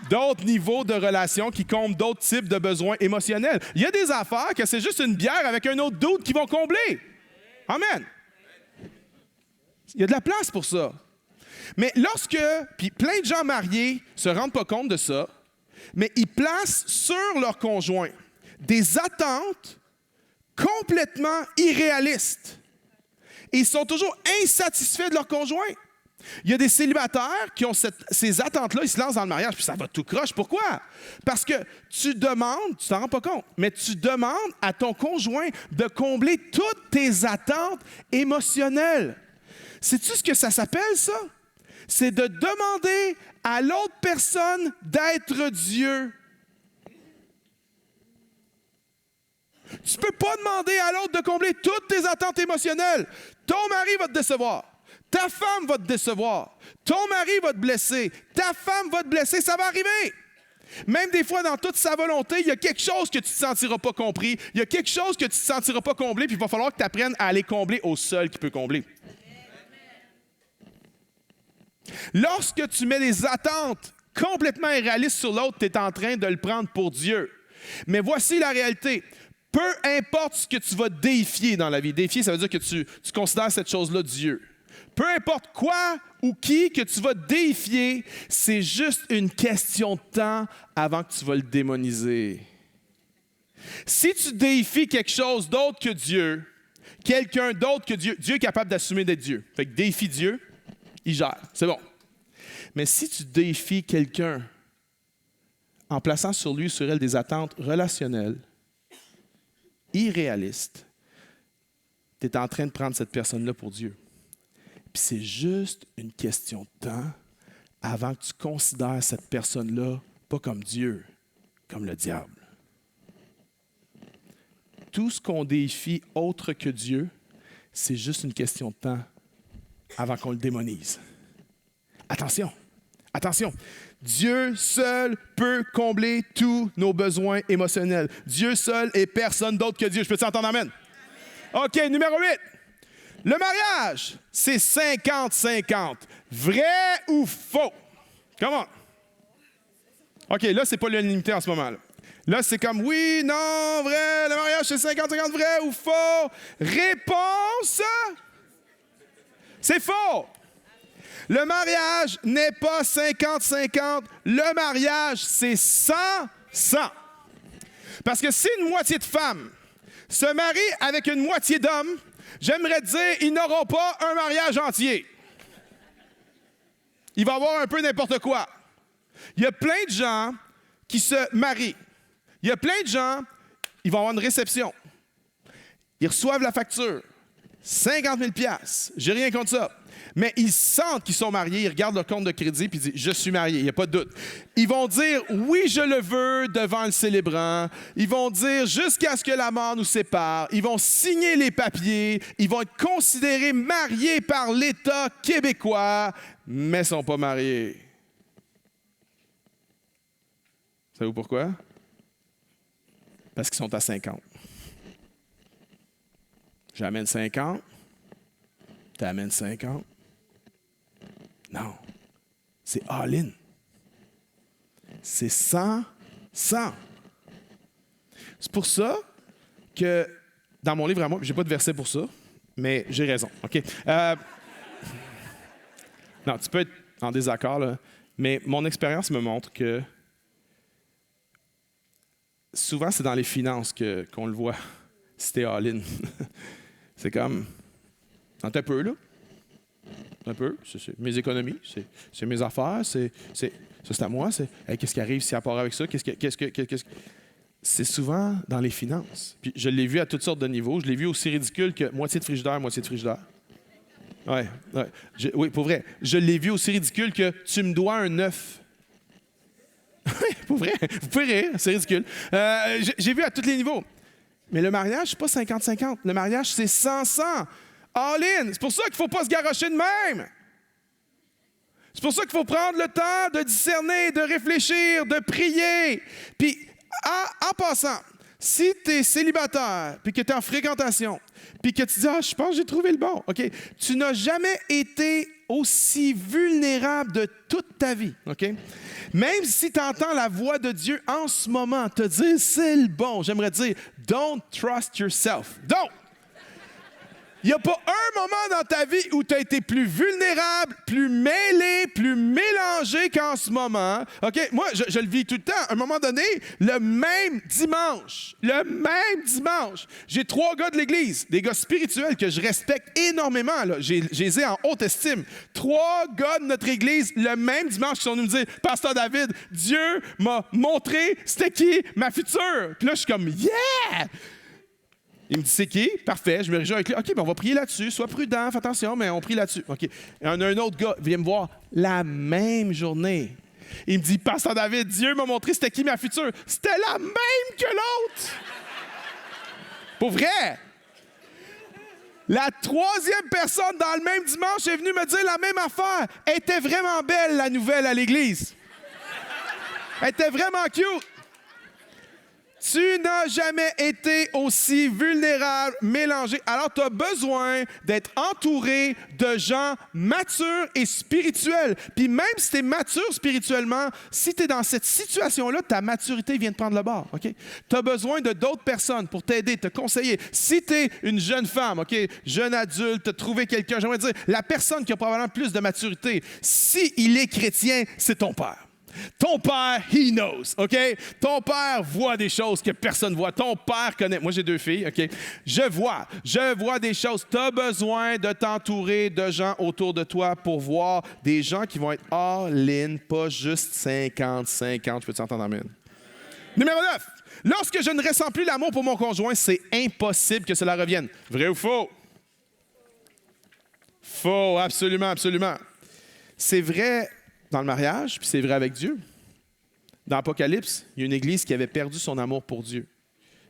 D'autres niveaux de relation qui comblent d'autres types de besoins émotionnels. Il y a des affaires que c'est juste une bière avec un autre doute qui vont combler. Amen. Il y a de la place pour ça. Mais puis plein de gens mariés se rendent pas compte de ça, mais ils placent sur leur conjoint des attentes complètement irréalistes. Et ils sont toujours insatisfaits de leur conjoint. Il y a des célibataires qui ont ces attentes-là, ils se lancent dans le mariage, puis ça va tout croche. Pourquoi? Parce que tu demandes, tu t'en rends pas compte, mais tu demandes à ton conjoint de combler toutes tes attentes émotionnelles. Sais-tu ce que ça s'appelle, ça? C'est de demander à l'autre personne d'être Dieu. Tu ne peux pas demander à l'autre de combler toutes tes attentes émotionnelles. Ton mari va te décevoir. Ta femme va te décevoir. Ton mari va te blesser. Ta femme va te blesser. Ça va arriver. Même des fois, dans toute sa volonté, il y a quelque chose que tu ne te sentiras pas compris. Il y a quelque chose que tu ne te sentiras pas comblé, puis il va falloir que tu apprennes à aller combler au seul qui peut combler. Lorsque tu mets des attentes complètement irréalistes sur l'autre, tu es en train de le prendre pour Dieu. Mais voici la réalité. Peu importe ce que tu vas déifier dans la vie. Déifier, ça veut dire que tu considères cette chose-là Dieu. Peu importe quoi ou qui que tu vas déifier, c'est juste une question de temps avant que tu vas le démoniser. Si tu déifies quelque chose d'autre que Dieu, quelqu'un d'autre que Dieu, Dieu est capable d'assumer d'être Dieu. Fait que déifie Dieu, il gère. C'est bon. Mais si tu défies quelqu'un en plaçant sur lui ou sur elle des attentes relationnelles, irréalistes, tu es en train de prendre cette personne-là pour Dieu. Puis c'est juste une question de temps avant que tu considères cette personne-là pas comme Dieu, comme le diable. Tout ce qu'on déifie autre que Dieu, c'est juste une question de temps avant qu'on le démonise. Attention, attention. Dieu seul peut combler tous nos besoins émotionnels. Dieu seul et personne d'autre que Dieu. Je peux t'entendre amen? OK, numéro 8. Le mariage, c'est 50-50. Vrai ou faux? Comment? OK, là, c'est pas l'unanimité en ce moment. Là, c'est comme oui, non, vrai. Le mariage, c'est 50-50. Vrai ou faux? Réponse? C'est faux. Le mariage n'est pas 50-50. Le mariage, c'est 100-100. Parce que si une moitié de femmes se marient avec une moitié d'hommes, j'aimerais dire, ils n'auront pas un mariage entier. Il va y avoir un peu n'importe quoi. Il y a plein de gens qui se marient. Il y a plein de gens, ils vont avoir une réception. Ils reçoivent la facture. 50 000 $. J'ai rien contre ça. Mais ils sentent qu'ils sont mariés, ils regardent leur compte de crédit et ils disent « Je suis marié », il n'y a pas de doute. Ils vont dire « Oui, je le veux » devant le célébrant. Ils vont dire « Jusqu'à ce que la mort nous sépare ». Ils vont signer les papiers. Ils vont être considérés mariés par l'État québécois, mais ne sont pas mariés. Savez-vous pourquoi? Parce qu'ils sont à 50. J'amène 50. Tu amènes 50. Non. C'est all-in. C'est 100. C'est pour ça que dans mon livre à moi, je n'ai pas de verset pour ça, mais j'ai raison. OK? Non, tu peux être en désaccord, là, mais mon expérience me montre que souvent, c'est dans les finances qu'on le voit, si t'es all-in. C'est comme, un peu, là. Un peu, c'est mes économies, c'est mes affaires, ça c'est à moi, c'est hey, qu'est-ce qui arrive si à part avec ça, c'est souvent dans les finances. Puis je l'ai vu à toutes sortes de niveaux, je l'ai vu aussi ridicule que moitié de frigidaire, moitié de frigidaire. Ouais, ouais. Oui, pour vrai. Je l'ai vu aussi ridicule que tu me dois un œuf. Oui, pour vrai. Vous pouvez rire, c'est ridicule. J'ai vu à tous les niveaux. Mais le mariage, c'est pas 50-50. Le mariage, c'est 100-100. All in. C'est pour ça qu'il ne faut pas se garrocher de même. C'est pour ça qu'il faut prendre le temps de discerner, de réfléchir, de prier. Puis, en passant, si tu es célibataire, puis que tu es en fréquentation, puis que tu dis « Ah, je pense que j'ai trouvé le bon. » OK? Tu n'as jamais été aussi vulnérable de toute ta vie. OK? Même si tu entends la voix de Dieu en ce moment te dire « C'est le bon », j'aimerais dire « Don't trust yourself. » Don't! Il n'y a pas un moment dans ta vie où tu as été plus vulnérable, plus mêlé, plus mélangé qu'en ce moment. OK? Moi, je le vis tout le temps. À un moment donné, le même dimanche, j'ai 3 gars de l'Église, des gars spirituels que je respecte énormément. Là. Je les ai en haute estime. 3 gars de notre Église, le même dimanche, qui sont venus me dire « Pasteur David, Dieu m'a montré c'était qui ma future. » Puis là, je suis comme « Yeah! » Il me dit, c'est qui? Parfait, je me réjouis avec lui. OK, ben on va prier là-dessus. Sois prudent, fais attention, mais on prie là-dessus. OK. Et on a un autre gars, vient me voir la même journée. Il me dit, Pasteur David, Dieu m'a montré c'était qui ma future. C'était la même que l'autre. Pour vrai. La 3e personne dans le même dimanche est venue me dire la même affaire. Elle était vraiment belle, la nouvelle à l'église. Elle était vraiment cute. Tu n'as jamais été aussi vulnérable, mélangé. Alors, tu as besoin d'être entouré de gens matures et spirituels. Puis même si tu es mature spirituellement, si tu es dans cette situation-là, ta maturité vient de prendre le bord. Okay? Tu as besoin de d'autres personnes pour t'aider, te conseiller. Si tu es une jeune femme, okay, jeune adulte, tu as trouvé quelqu'un, j'aimerais dire, la personne qui a probablement plus de maturité, s'il est chrétien, c'est ton père. Ton père, he knows, OK? Ton père voit des choses que personne ne voit. Ton père connaît. Moi, j'ai 2 filles, OK? Je vois des choses. Tu as besoin de t'entourer de gens autour de toi pour voir des gens qui vont être all-in, pas juste 50-50. Je peux t'entendre, amen? Numéro 9. Lorsque je ne ressens plus l'amour pour mon conjoint, c'est impossible que cela revienne. Vrai ou faux? Faux, absolument, absolument. C'est vrai dans le mariage, puis c'est vrai avec Dieu. Dans l'Apocalypse, il y a une église qui avait perdu son amour pour Dieu.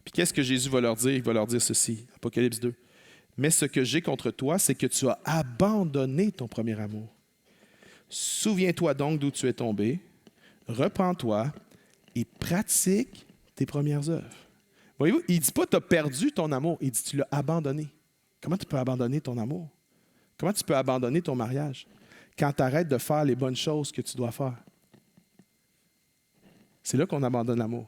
Puis qu'est-ce que Jésus va leur dire? Il va leur dire ceci, Apocalypse 2. « Mais ce que j'ai contre toi, c'est que tu as abandonné ton premier amour. Souviens-toi donc d'où tu es tombé, repens-toi et pratique tes premières œuvres. » Voyez-vous, il ne dit pas « tu as perdu ton amour », il dit « tu l'as abandonné ». Comment tu peux abandonner ton amour? Comment tu peux abandonner ton mariage? Quand tu arrêtes de faire les bonnes choses que tu dois faire. C'est là qu'on abandonne l'amour.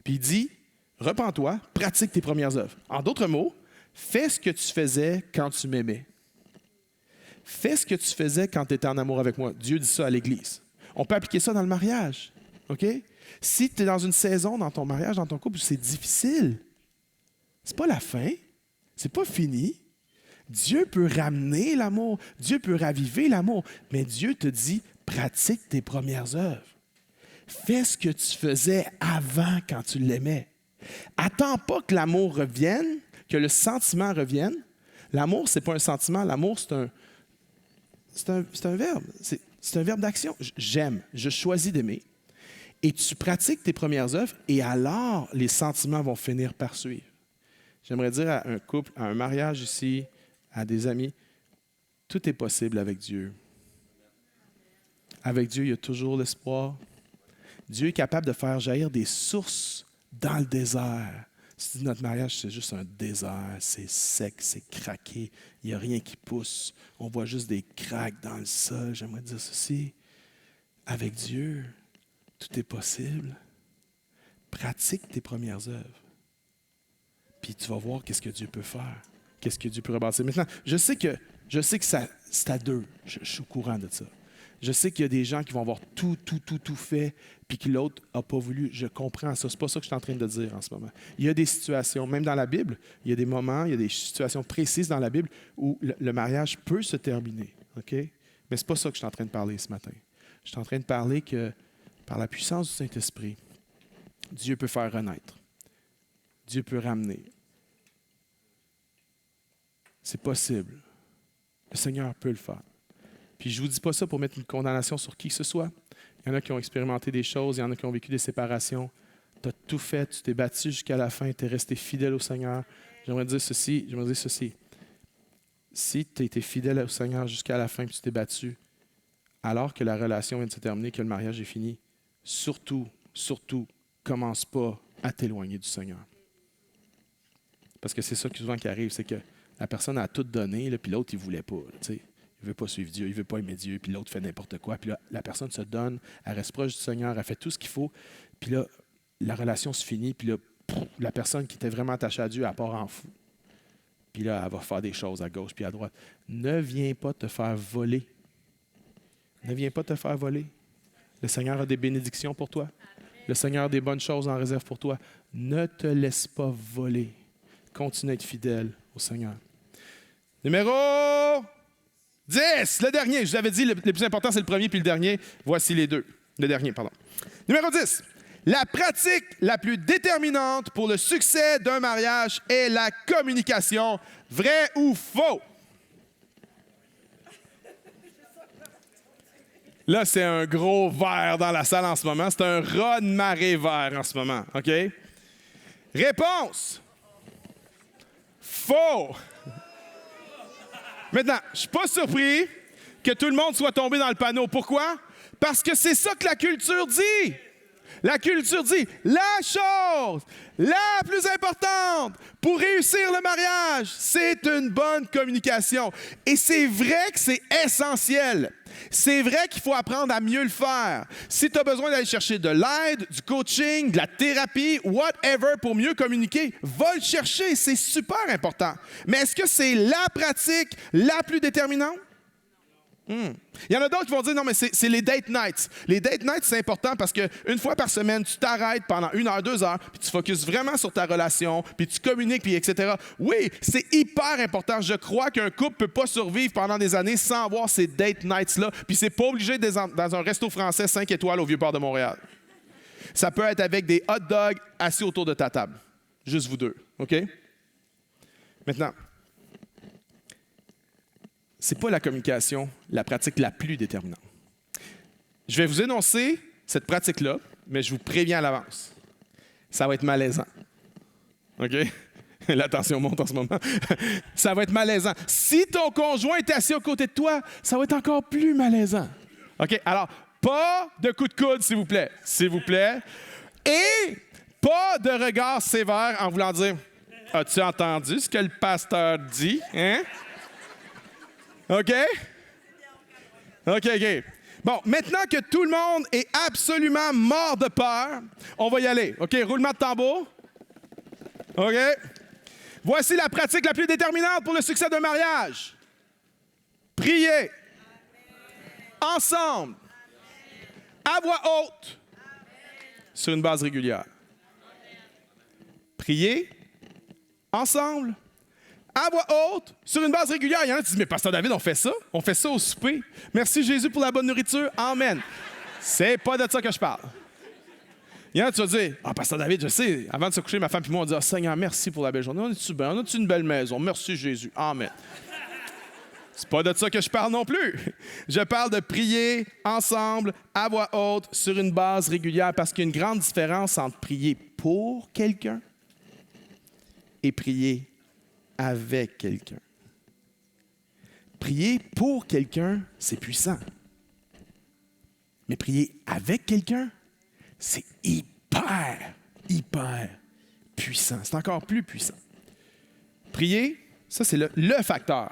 Puis il dit, repens-toi, pratique tes premières œuvres. En d'autres mots, fais ce que tu faisais quand tu m'aimais. Fais ce que tu faisais quand tu étais en amour avec moi. Dieu dit ça à l'Église. On peut appliquer ça dans le mariage. OK? Si tu es dans une saison dans ton mariage, dans ton couple, où c'est difficile, c'est pas la fin, c'est pas fini. Dieu peut ramener l'amour, Dieu peut raviver l'amour, mais Dieu te dit, pratique tes premières œuvres. Fais ce que tu faisais avant quand tu l'aimais. Attends pas que l'amour revienne, que le sentiment revienne. L'amour, ce n'est pas un sentiment, l'amour, c'est un verbe. C'est un verbe d'action. J'aime, je choisis d'aimer. Et tu pratiques tes premières œuvres et alors les sentiments vont finir par suivre. J'aimerais dire à un couple, à un mariage ici, à des amis, tout est possible avec Dieu. Avec Dieu, il y a toujours l'espoir. Dieu est capable de faire jaillir des sources dans le désert. Si notre mariage, c'est juste un désert, c'est sec, c'est craqué, il n'y a rien qui pousse, on voit juste des craques dans le sol, j'aimerais dire ceci. Avec Dieu, tout est possible. Pratique tes premières œuvres. Puis tu vas voir qu'est-ce que Dieu peut faire. Qu'est-ce que Dieu peut rebâtir. Maintenant, je sais que ça, c'est à 2. Je suis au courant de ça. Je sais qu'il y a des gens qui vont avoir tout fait, puis que l'autre n'a pas voulu. Je comprends ça. C'est pas ça que je suis en train de dire en ce moment. Il y a des situations, même dans la Bible, il y a des moments, il y a des situations précises dans la Bible où le mariage peut se terminer. OK? Mais c'est pas ça que je suis en train de parler ce matin. Je suis en train de parler que par la puissance du Saint-Esprit, Dieu peut faire renaître. Dieu peut ramener. C'est possible. Le Seigneur peut le faire. Puis je ne vous dis pas ça pour mettre une condamnation sur qui que ce soit. Il y en a qui ont expérimenté des choses, il y en a qui ont vécu des séparations. Tu as tout fait, tu t'es battu jusqu'à la fin, tu es resté fidèle au Seigneur. J'aimerais dire ceci. Si tu as été fidèle au Seigneur jusqu'à la fin et tu t'es battu, alors que la relation vient de se terminer, que le mariage est fini, surtout, commence pas à t'éloigner du Seigneur. Parce que c'est ça qui souvent qui arrive, c'est que la personne a tout donné, là, puis l'autre, il ne voulait pas. Il ne veut pas suivre Dieu, il ne veut pas aimer Dieu, puis l'autre fait n'importe quoi. Puis là, la personne se donne, elle reste proche du Seigneur, elle fait tout ce qu'il faut, puis là, la relation se finit, puis là, la personne qui était vraiment attachée à Dieu, elle part en fou. Puis là, elle va faire des choses à gauche puis à droite. Ne viens pas te faire voler. Ne viens pas te faire voler. Le Seigneur a des bénédictions pour toi. Le Seigneur a des bonnes choses en réserve pour toi. Ne te laisse pas voler. Continue à être fidèle au Seigneur. Numéro 10, le dernier. Je vous avais dit, le plus important, c'est le premier puis le dernier. Voici les deux. Le dernier, pardon. Numéro 10. La pratique la plus déterminante pour le succès d'un mariage est la communication. Vrai ou faux? Là, c'est un gros verre dans la salle en ce moment. C'est un raz de marée vert en ce moment. OK? Réponse. Faux. Maintenant, je ne suis pas surpris que tout le monde soit tombé dans le panneau. Pourquoi? Parce que c'est ça que la culture dit. La culture dit, la chose la plus importante pour réussir le mariage, c'est une bonne communication. Et c'est vrai que c'est essentiel. C'est vrai qu'il faut apprendre à mieux le faire. Si tu as besoin d'aller chercher de l'aide, du coaching, de la thérapie, whatever, pour mieux communiquer, va le chercher. C'est super important. Mais est-ce que c'est la pratique la plus déterminante? Il y en a d'autres qui vont dire, non, mais c'est les date nights. Les date nights, c'est important parce qu'une fois par semaine, tu t'arrêtes pendant 1 heure, 2 heures, puis tu focuses vraiment sur ta relation, puis tu communiques, puis etc. Oui, c'est hyper important. Je crois qu'un couple ne peut pas survivre pendant des années sans avoir ces date nights-là. Puis c'est pas obligé d'être dans un resto français 5 étoiles au Vieux-Port de Montréal. Ça peut être avec des hot dogs assis autour de ta table. Juste vous deux, OK? Maintenant, c'est pas la communication, la pratique la plus déterminante. Je vais vous énoncer cette pratique-là, mais je vous préviens à l'avance. Ça va être malaisant. OK? La tension monte en ce moment. Ça va être malaisant. Si ton conjoint est assis à côté de toi, ça va être encore plus malaisant. OK? Alors, pas de coup de coude, s'il vous plaît. S'il vous plaît. Et pas de regard sévère en voulant dire « As-tu entendu ce que le pasteur dit? Hein? » OK? OK. Bon, maintenant que tout le monde est absolument mort de peur, on va y aller. OK, roulement de tambour. OK? Voici la pratique la plus déterminante pour le succès d'un mariage. Prier. Ensemble. À voix haute. Sur une base régulière. Prier. Ensemble. À voix haute, sur une base régulière. Il y en a qui disent, mais Pasteur David, on fait ça? On fait ça au souper. Merci Jésus pour la bonne nourriture. Amen. C'est pas de ça que je parle. Il y en a qui vont dire, Pasteur David, je sais, avant de se coucher, ma femme et moi, on dit, Seigneur, merci pour la belle journée. On est-tu bien? On a-tu une belle maison? Merci Jésus. Amen. C'est pas de ça que je parle non plus. Je parle de prier ensemble, à voix haute, sur une base régulière, parce qu'il y a une grande différence entre prier pour quelqu'un et prier avec quelqu'un. Prier pour quelqu'un, c'est puissant. Mais prier avec quelqu'un, c'est hyper puissant. C'est encore plus puissant. Prier, ça c'est le facteur.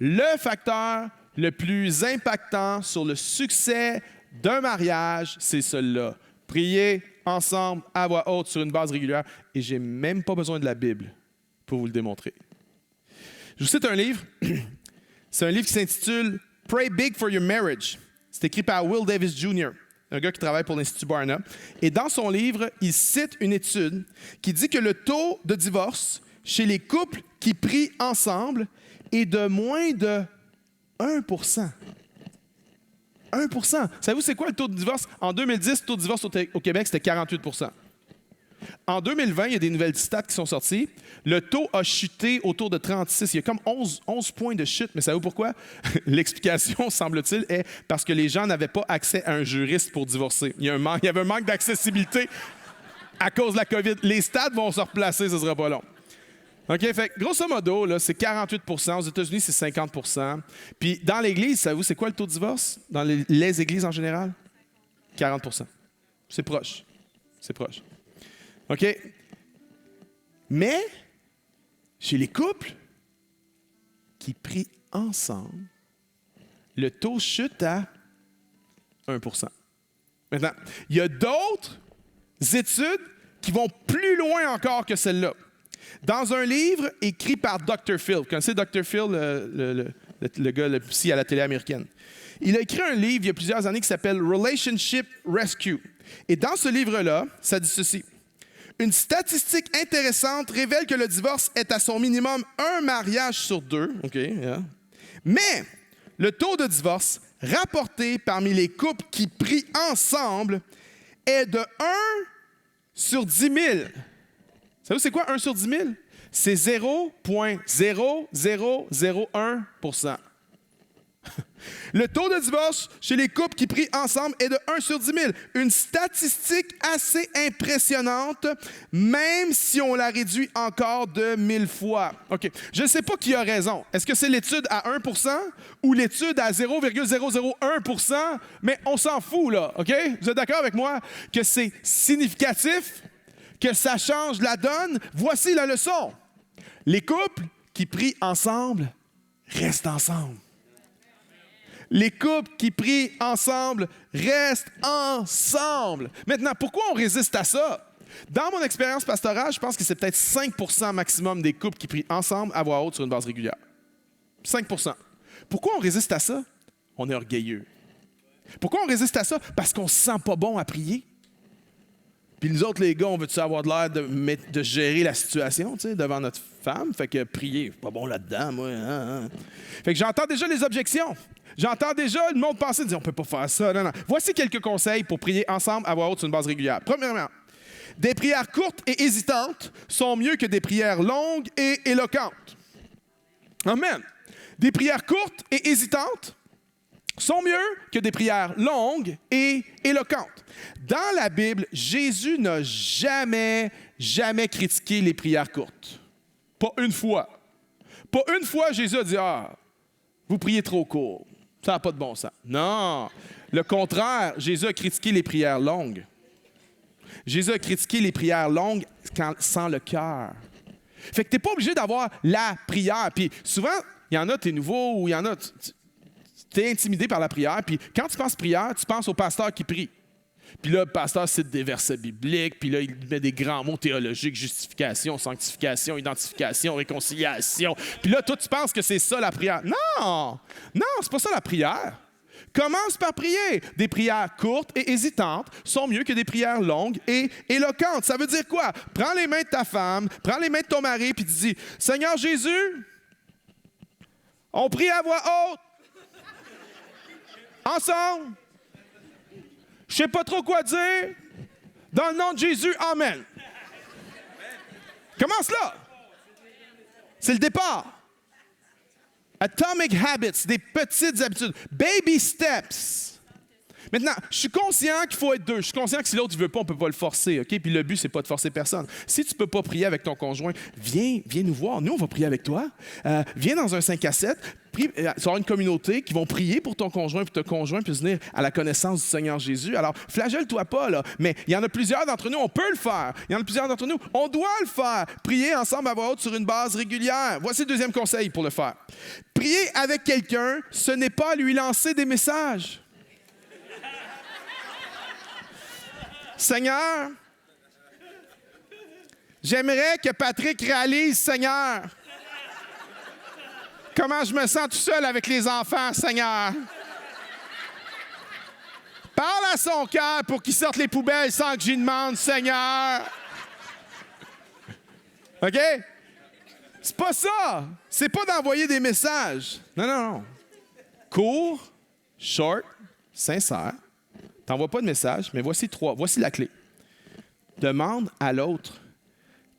Le facteur le plus impactant sur le succès d'un mariage, c'est celui-là. Prier ensemble, à voix haute, sur une base régulière. Et je n'ai même pas besoin de la Bible pour vous le démontrer. Je vous cite un livre. C'est un livre qui s'intitule « Pray Big for Your Marriage ». C'est écrit par Will Davis Jr., un gars qui travaille pour l'Institut Barna. Et dans son livre, il cite une étude qui dit que le taux de divorce chez les couples qui prient ensemble est de moins de 1%. 1%. Savez-vous c'est quoi le taux de divorce? En 2010, le taux de divorce au Québec, c'était 48%. En 2020, il y a des nouvelles stats qui sont sorties. Le taux a chuté autour de 36. Il y a comme 11 points de chute. Mais savez-vous pourquoi? L'explication, semble-t-il, est parce que les gens n'avaient pas accès à un juriste pour divorcer. Il y avait un manque d'accessibilité à cause de la COVID. Les stats vont se replacer, ce ne sera pas long. OK, fait grosso modo, là, c'est 48 %. Aux États-Unis, c'est 50 %. Puis dans l'Église, savez-vous, c'est quoi le taux de divorce? Dans les églises en général? 40 %. C'est proche. C'est proche. OK? Mais, chez les couples qui prient ensemble, le taux chute à 1 %. Maintenant, il y a d'autres études qui vont plus loin encore que celle-là. Dans un livre écrit par Dr. Phil, vous connaissez Dr. Phil, le gars, le psy à la télé américaine. Il a écrit un livre il y a plusieurs années qui s'appelle Relationship Rescue. Et dans ce livre-là, ça dit ceci. Une statistique intéressante révèle que le divorce est à son minimum un mariage sur 2. OK, yeah. Mais le taux de divorce rapporté parmi les couples qui prient ensemble est de 1 sur 10 000. Savez-vous c'est quoi 1 sur 10 000? C'est 0,0001 %. Le taux de divorce chez les couples qui prient ensemble est de 1 sur 10 000. Une statistique assez impressionnante, même si on la réduit encore de 1000 fois. OK. Je ne sais pas qui a raison. Est-ce que c'est l'étude à 1 % ou l'étude à 0,001 %? Mais on s'en fout, là. OK? Vous êtes d'accord avec moi que c'est significatif, que ça change la donne? Voici la leçon. Les couples qui prient ensemble restent ensemble. Les couples qui prient ensemble restent ensemble. Maintenant, pourquoi on résiste à ça? Dans mon expérience pastorale, je pense que c'est peut-être 5 % maximum des couples qui prient ensemble à voix haute sur une base régulière. 5 %. Pourquoi on résiste à ça? On est orgueilleux. Pourquoi on résiste à ça? Parce qu'on ne se sent pas bon à prier. Puis nous autres, les gars, on veut-tu avoir de l'air de gérer la situation, tu sais, devant notre femme? Fait que prier, pas bon là-dedans, moi. Hein. Fait que j'entends déjà les objections. J'entends déjà le monde penser, dire, on peut pas faire ça. Non. Voici quelques conseils pour prier ensemble à voix haute sur une base régulière. Premièrement, des prières courtes et hésitantes sont mieux que des prières longues et éloquentes. Amen. Des prières courtes et hésitantes sont mieux que des prières longues et éloquentes. Dans la Bible, Jésus n'a jamais critiqué les prières courtes. Pas une fois. Pas une fois, Jésus a dit, vous priez trop court. Ça n'a pas de bon sens. Non. Le contraire, Jésus a critiqué les prières longues. Jésus a critiqué les prières longues sans le cœur. Fait que tu n'es pas obligé d'avoir la prière. Puis souvent, il y en a, tu es nouveau, ou il y en a, tu es intimidé par la prière. Puis quand tu penses prière, tu penses au pasteur qui prie. Puis là, le pasteur cite des versets bibliques, puis là, il met des grands mots théologiques, justification, sanctification, identification, réconciliation. Puis là, toi, tu penses que c'est ça la prière. Non! Non, c'est pas ça la prière. Commence par prier. Des prières courtes et hésitantes sont mieux que des prières longues et éloquentes. Ça veut dire quoi? Prends les mains de ta femme, prends les mains de ton mari, puis tu dis, Seigneur Jésus, on prie à voix haute, ensemble. Je ne sais pas trop quoi dire. Dans le nom de Jésus, Amen. Commence là. C'est le départ. Atomic habits, des petites habitudes. Baby steps. Maintenant, je suis conscient qu'il faut être deux. Je suis conscient que si l'autre ne veut pas, on ne peut pas le forcer. OK? Puis le but, ce n'est pas de forcer personne. Si tu ne peux pas prier avec ton conjoint, viens nous voir. Nous, on va prier avec toi. Viens dans un 5 à 7. Tu vas avoir une communauté qui vont prier pour ton conjoint, pour que ton conjoint puisse venir à la connaissance du Seigneur Jésus. Alors, flagelle-toi pas, là. Mais il y en a plusieurs d'entre nous, on peut le faire. Il y en a plusieurs d'entre nous, on doit le faire. Prier ensemble à voix haute sur une base régulière. Voici le deuxième conseil pour le faire. Prier avec quelqu'un, ce n'est pas lui lancer des messages. Seigneur, j'aimerais que Patrick réalise, Seigneur, comment je me sens tout seul avec les enfants, Seigneur. Parle à son cœur pour qu'il sorte les poubelles sans que j'y demande, Seigneur. OK? C'est pas ça. C'est pas d'envoyer des messages. Non. Court, short, sincère. T'envoies pas de message, mais voici la clé. Demande à l'autre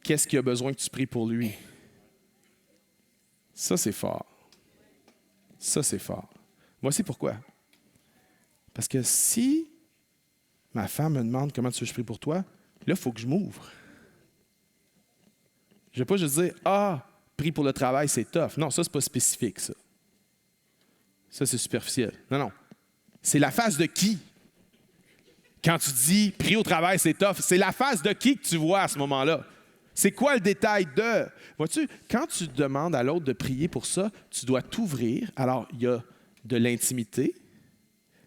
qu'est-ce qu'il a besoin que tu pries pour lui. Ça, c'est fort. Ça, c'est fort. Voici pourquoi. Parce que si ma femme me demande comment tu veux que je prie pour toi, là, il faut que je m'ouvre. Je ne vais pas juste dire « Ah, prie pour le travail, c'est tough ». Non, ça, c'est pas spécifique, ça. Ça, c'est superficiel. Non, non. C'est la face de qui? Quand tu dis « prie au travail, c'est tough », c'est la face de qui que tu vois à ce moment-là? C'est quoi le détail de? Vois-tu, quand tu demandes à l'autre de prier pour ça, tu dois t'ouvrir. Alors, il y a de l'intimité,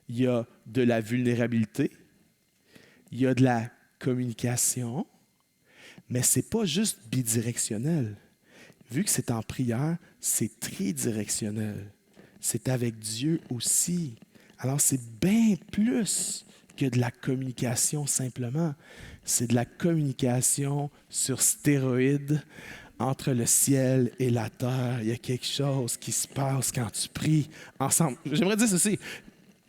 il y a de la vulnérabilité, il y a de la communication, mais ce n'est pas juste bidirectionnel. Vu que c'est en prière, c'est tridirectionnel. C'est avec Dieu aussi. Alors, c'est bien plus que de la communication simplement. C'est de la communication sur stéroïdes entre le ciel et la terre. Il y a quelque chose qui se passe quand tu pries ensemble. J'aimerais dire ceci.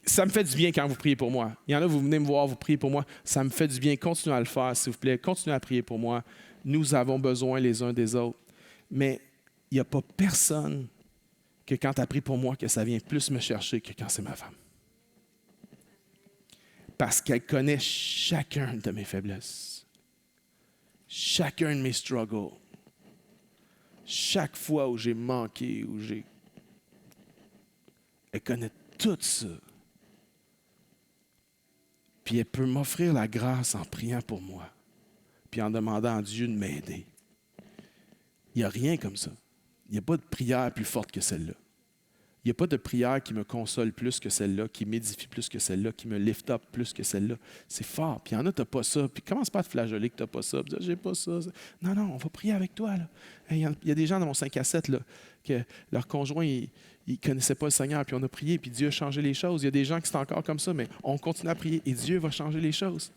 Ça me fait du bien quand vous priez pour moi. Il y en a, vous venez me voir, vous priez pour moi. Ça me fait du bien. Continuez à le faire, s'il vous plaît. Continuez à prier pour moi. Nous avons besoin les uns des autres. Mais il n'y a pas personne que quand tu as prié pour moi, que ça vient plus me chercher que quand c'est ma femme. Parce qu'elle connaît chacun de mes faiblesses, chacun de mes struggles, chaque fois où j'ai manqué, elle connaît tout ça. Puis elle peut m'offrir la grâce en priant pour moi, puis en demandant à Dieu de m'aider. Il n'y a rien comme ça. Il n'y a pas de prière plus forte que celle-là. Il n'y a pas de prière qui me console plus que celle-là, qui m'édifie plus que celle-là, qui me lift up plus que celle-là. C'est fort. Puis il y en a, tu n'as pas ça. Puis commence pas à te flageoler que tu n'as pas ça. Puis, j'ai pas ça. Non, non, on va prier avec toi. Là. Il y a des gens dans mon 5 à 7 là, que leur conjoint, ils ne connaissaient pas le Seigneur. Puis on a prié, puis Dieu a changé les choses. Il y a des gens qui sont encore comme ça, mais on continue à prier et Dieu va changer les choses.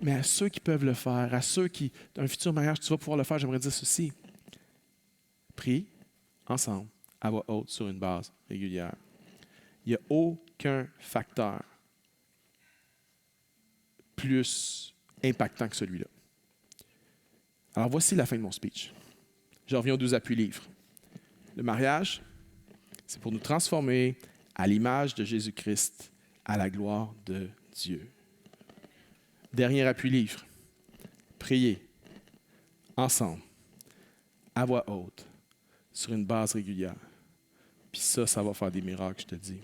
Mais à ceux qui peuvent le faire, à ceux qui, dans un futur mariage, tu vas pouvoir le faire, j'aimerais dire ceci. Prie ensemble, à voix haute, sur une base régulière. Il n'y a aucun facteur plus impactant que celui-là. Alors, voici la fin de mon speech. Je reviens aux 12 appuis-livres. Le mariage, c'est pour nous transformer à l'image de Jésus-Christ, à la gloire de Dieu. Dernier appui-livre. Priez ensemble, à voix haute, sur une base régulière. Puis ça va faire des miracles, je te dis.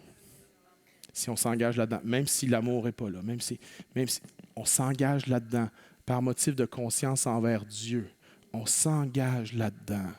Si on s'engage là-dedans, même si l'amour n'est pas là, même si on s'engage là-dedans par motif de conscience envers Dieu, on s'engage là-dedans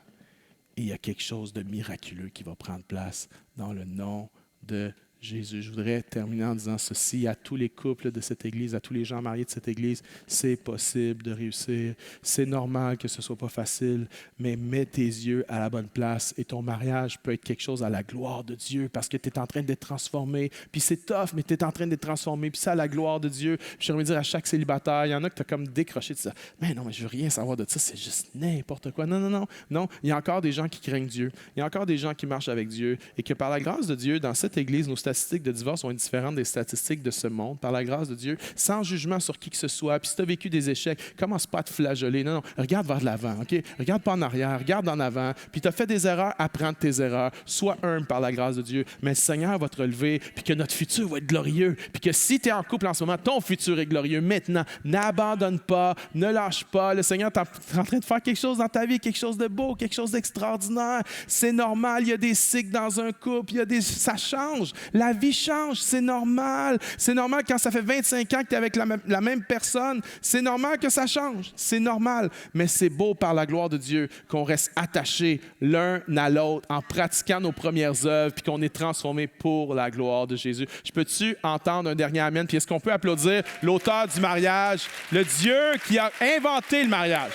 et il y a quelque chose de miraculeux qui va prendre place dans le nom de Jésus. Je voudrais terminer en disant ceci à tous les couples de cette Église, à tous les gens mariés de cette Église. C'est possible de réussir. C'est normal que ce ne soit pas facile, mais mets tes yeux à la bonne place et ton mariage peut être quelque chose à la gloire de Dieu parce que tu es en train d'être transformé. Puis c'est tough, mais tu es en train d'être transformé. Puis c'est à la gloire de Dieu. Je voudrais dire à chaque célibataire, il y en a que tu as comme décroché de ça. Mais non, mais je veux rien savoir de ça. C'est juste n'importe quoi. Non, non, non. Non, il y a encore des gens qui craignent Dieu. Il y a encore des gens qui marchent avec Dieu et que par la grâce de Dieu, dans cette Église, nos statistiques de divorce sont différentes des statistiques de ce monde, par la grâce de Dieu, sans jugement sur qui que ce soit. Puis si tu as vécu des échecs, commence pas à te flageoler. Non, non, regarde vers l'avant, OK? Regarde pas en arrière, regarde en avant. Puis tu as fait des erreurs, apprends de tes erreurs. Sois humble par la grâce de Dieu. Mais le Seigneur va te relever, puis que notre futur va être glorieux. Puis que si tu es en couple en ce moment, ton futur est glorieux. Maintenant, n'abandonne pas, ne lâche pas. Le Seigneur est en train de faire quelque chose dans ta vie, quelque chose de beau, quelque chose d'extraordinaire. C'est normal, il y a des cycles dans un couple, ça change. La vie change, c'est normal. C'est normal quand ça fait 25 ans que tu es avec la même personne. C'est normal que ça change. C'est normal. Mais c'est beau par la gloire de Dieu qu'on reste attachés l'un à l'autre en pratiquant nos premières œuvres puis qu'on est transformés pour la gloire de Jésus. Je peux-tu entendre un dernier amen? Puis est-ce qu'on peut applaudir l'auteur du mariage, le Dieu qui a inventé le mariage?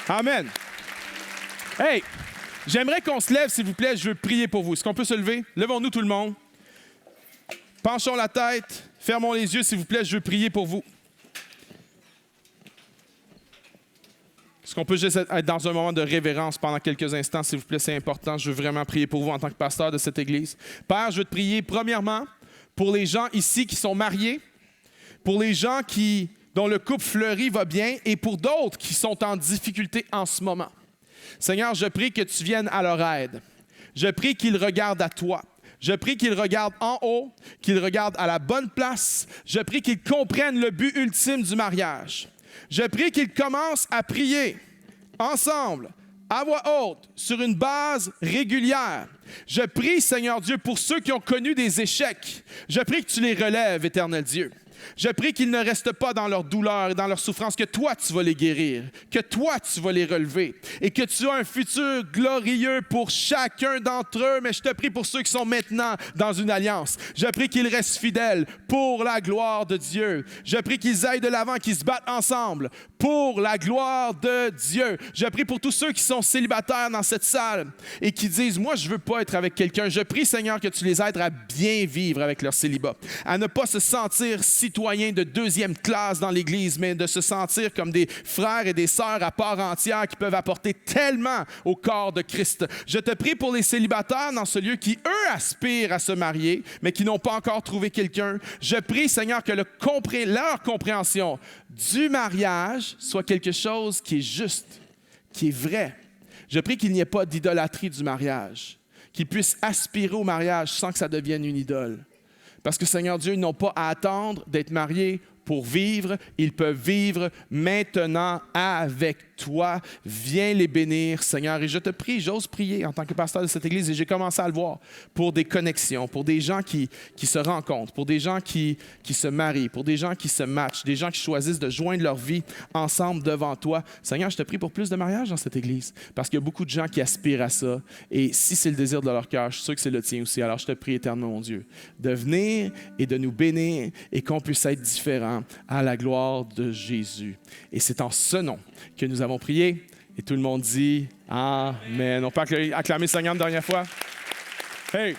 Amen. Hey! J'aimerais qu'on se lève, s'il vous plaît. Je veux prier pour vous. Est-ce qu'on peut se lever? Levons-nous tout le monde. Penchons la tête. Fermons les yeux, s'il vous plaît. Je veux prier pour vous. Est-ce qu'on peut juste être dans un moment de révérence pendant quelques instants, s'il vous plaît? C'est important. Je veux vraiment prier pour vous en tant que pasteur de cette Église. Père, je veux te prier premièrement pour les gens ici qui sont mariés, pour les gens qui dont le couple fleuri va bien et pour d'autres qui sont en difficulté en ce moment. Seigneur, je prie que tu viennes à leur aide. Je prie qu'ils regardent à toi. Je prie qu'ils regardent en haut, qu'ils regardent à la bonne place. Je prie qu'ils comprennent le but ultime du mariage. Je prie qu'ils commencent à prier ensemble, à voix haute, sur une base régulière. Je prie, Seigneur Dieu, pour ceux qui ont connu des échecs. Je prie que tu les relèves, Éternel Dieu. Je prie qu'ils ne restent pas dans leur douleur et dans leur souffrance, que toi, tu vas les guérir, que toi, tu vas les relever et que tu as un futur glorieux pour chacun d'entre eux. Mais je te prie pour ceux qui sont maintenant dans une alliance. Je prie qu'ils restent fidèles pour la gloire de Dieu. Je prie qu'ils aillent de l'avant, qu'ils se battent ensemble pour la gloire de Dieu. Je prie pour tous ceux qui sont célibataires dans cette salle et qui disent, moi, je ne veux pas être avec quelqu'un. Je prie, Seigneur, que tu les aides à bien vivre avec leur célibat, à ne pas se sentir citoyens de deuxième classe dans l'Église, mais de se sentir comme des frères et des sœurs à part entière qui peuvent apporter tellement au corps de Christ. Je te prie pour les célibataires dans ce lieu qui, eux, aspirent à se marier, mais qui n'ont pas encore trouvé quelqu'un. Je prie, Seigneur, que leur compréhension du mariage soit quelque chose qui est juste, qui est vrai. Je prie qu'il n'y ait pas d'idolâtrie du mariage, qu'ils puissent aspirer au mariage sans que ça devienne une idole. Parce que, Seigneur Dieu, ils n'ont pas à attendre d'être mariés pour vivre. Ils peuvent vivre maintenant avec toi. Viens les bénir, Seigneur. Et je te prie, j'ose prier en tant que pasteur de cette Église, et j'ai commencé à le voir, pour des connexions, pour des gens qui se rencontrent, pour des gens qui se marient, pour des gens qui se matchent, des gens qui choisissent de joindre leur vie ensemble devant toi. Seigneur, je te prie pour plus de mariages dans cette Église, parce qu'il y a beaucoup de gens qui aspirent à ça. Et si c'est le désir de leur cœur, je suis sûr que c'est le tien aussi. Alors je te prie éternellement, mon Dieu, de venir et de nous bénir et qu'on puisse être différents à la gloire de Jésus. Et c'est en ce nom que nous avons prié. Et tout le monde dit Amen. On peut acclamer le Seigneur une dernière fois. Hey!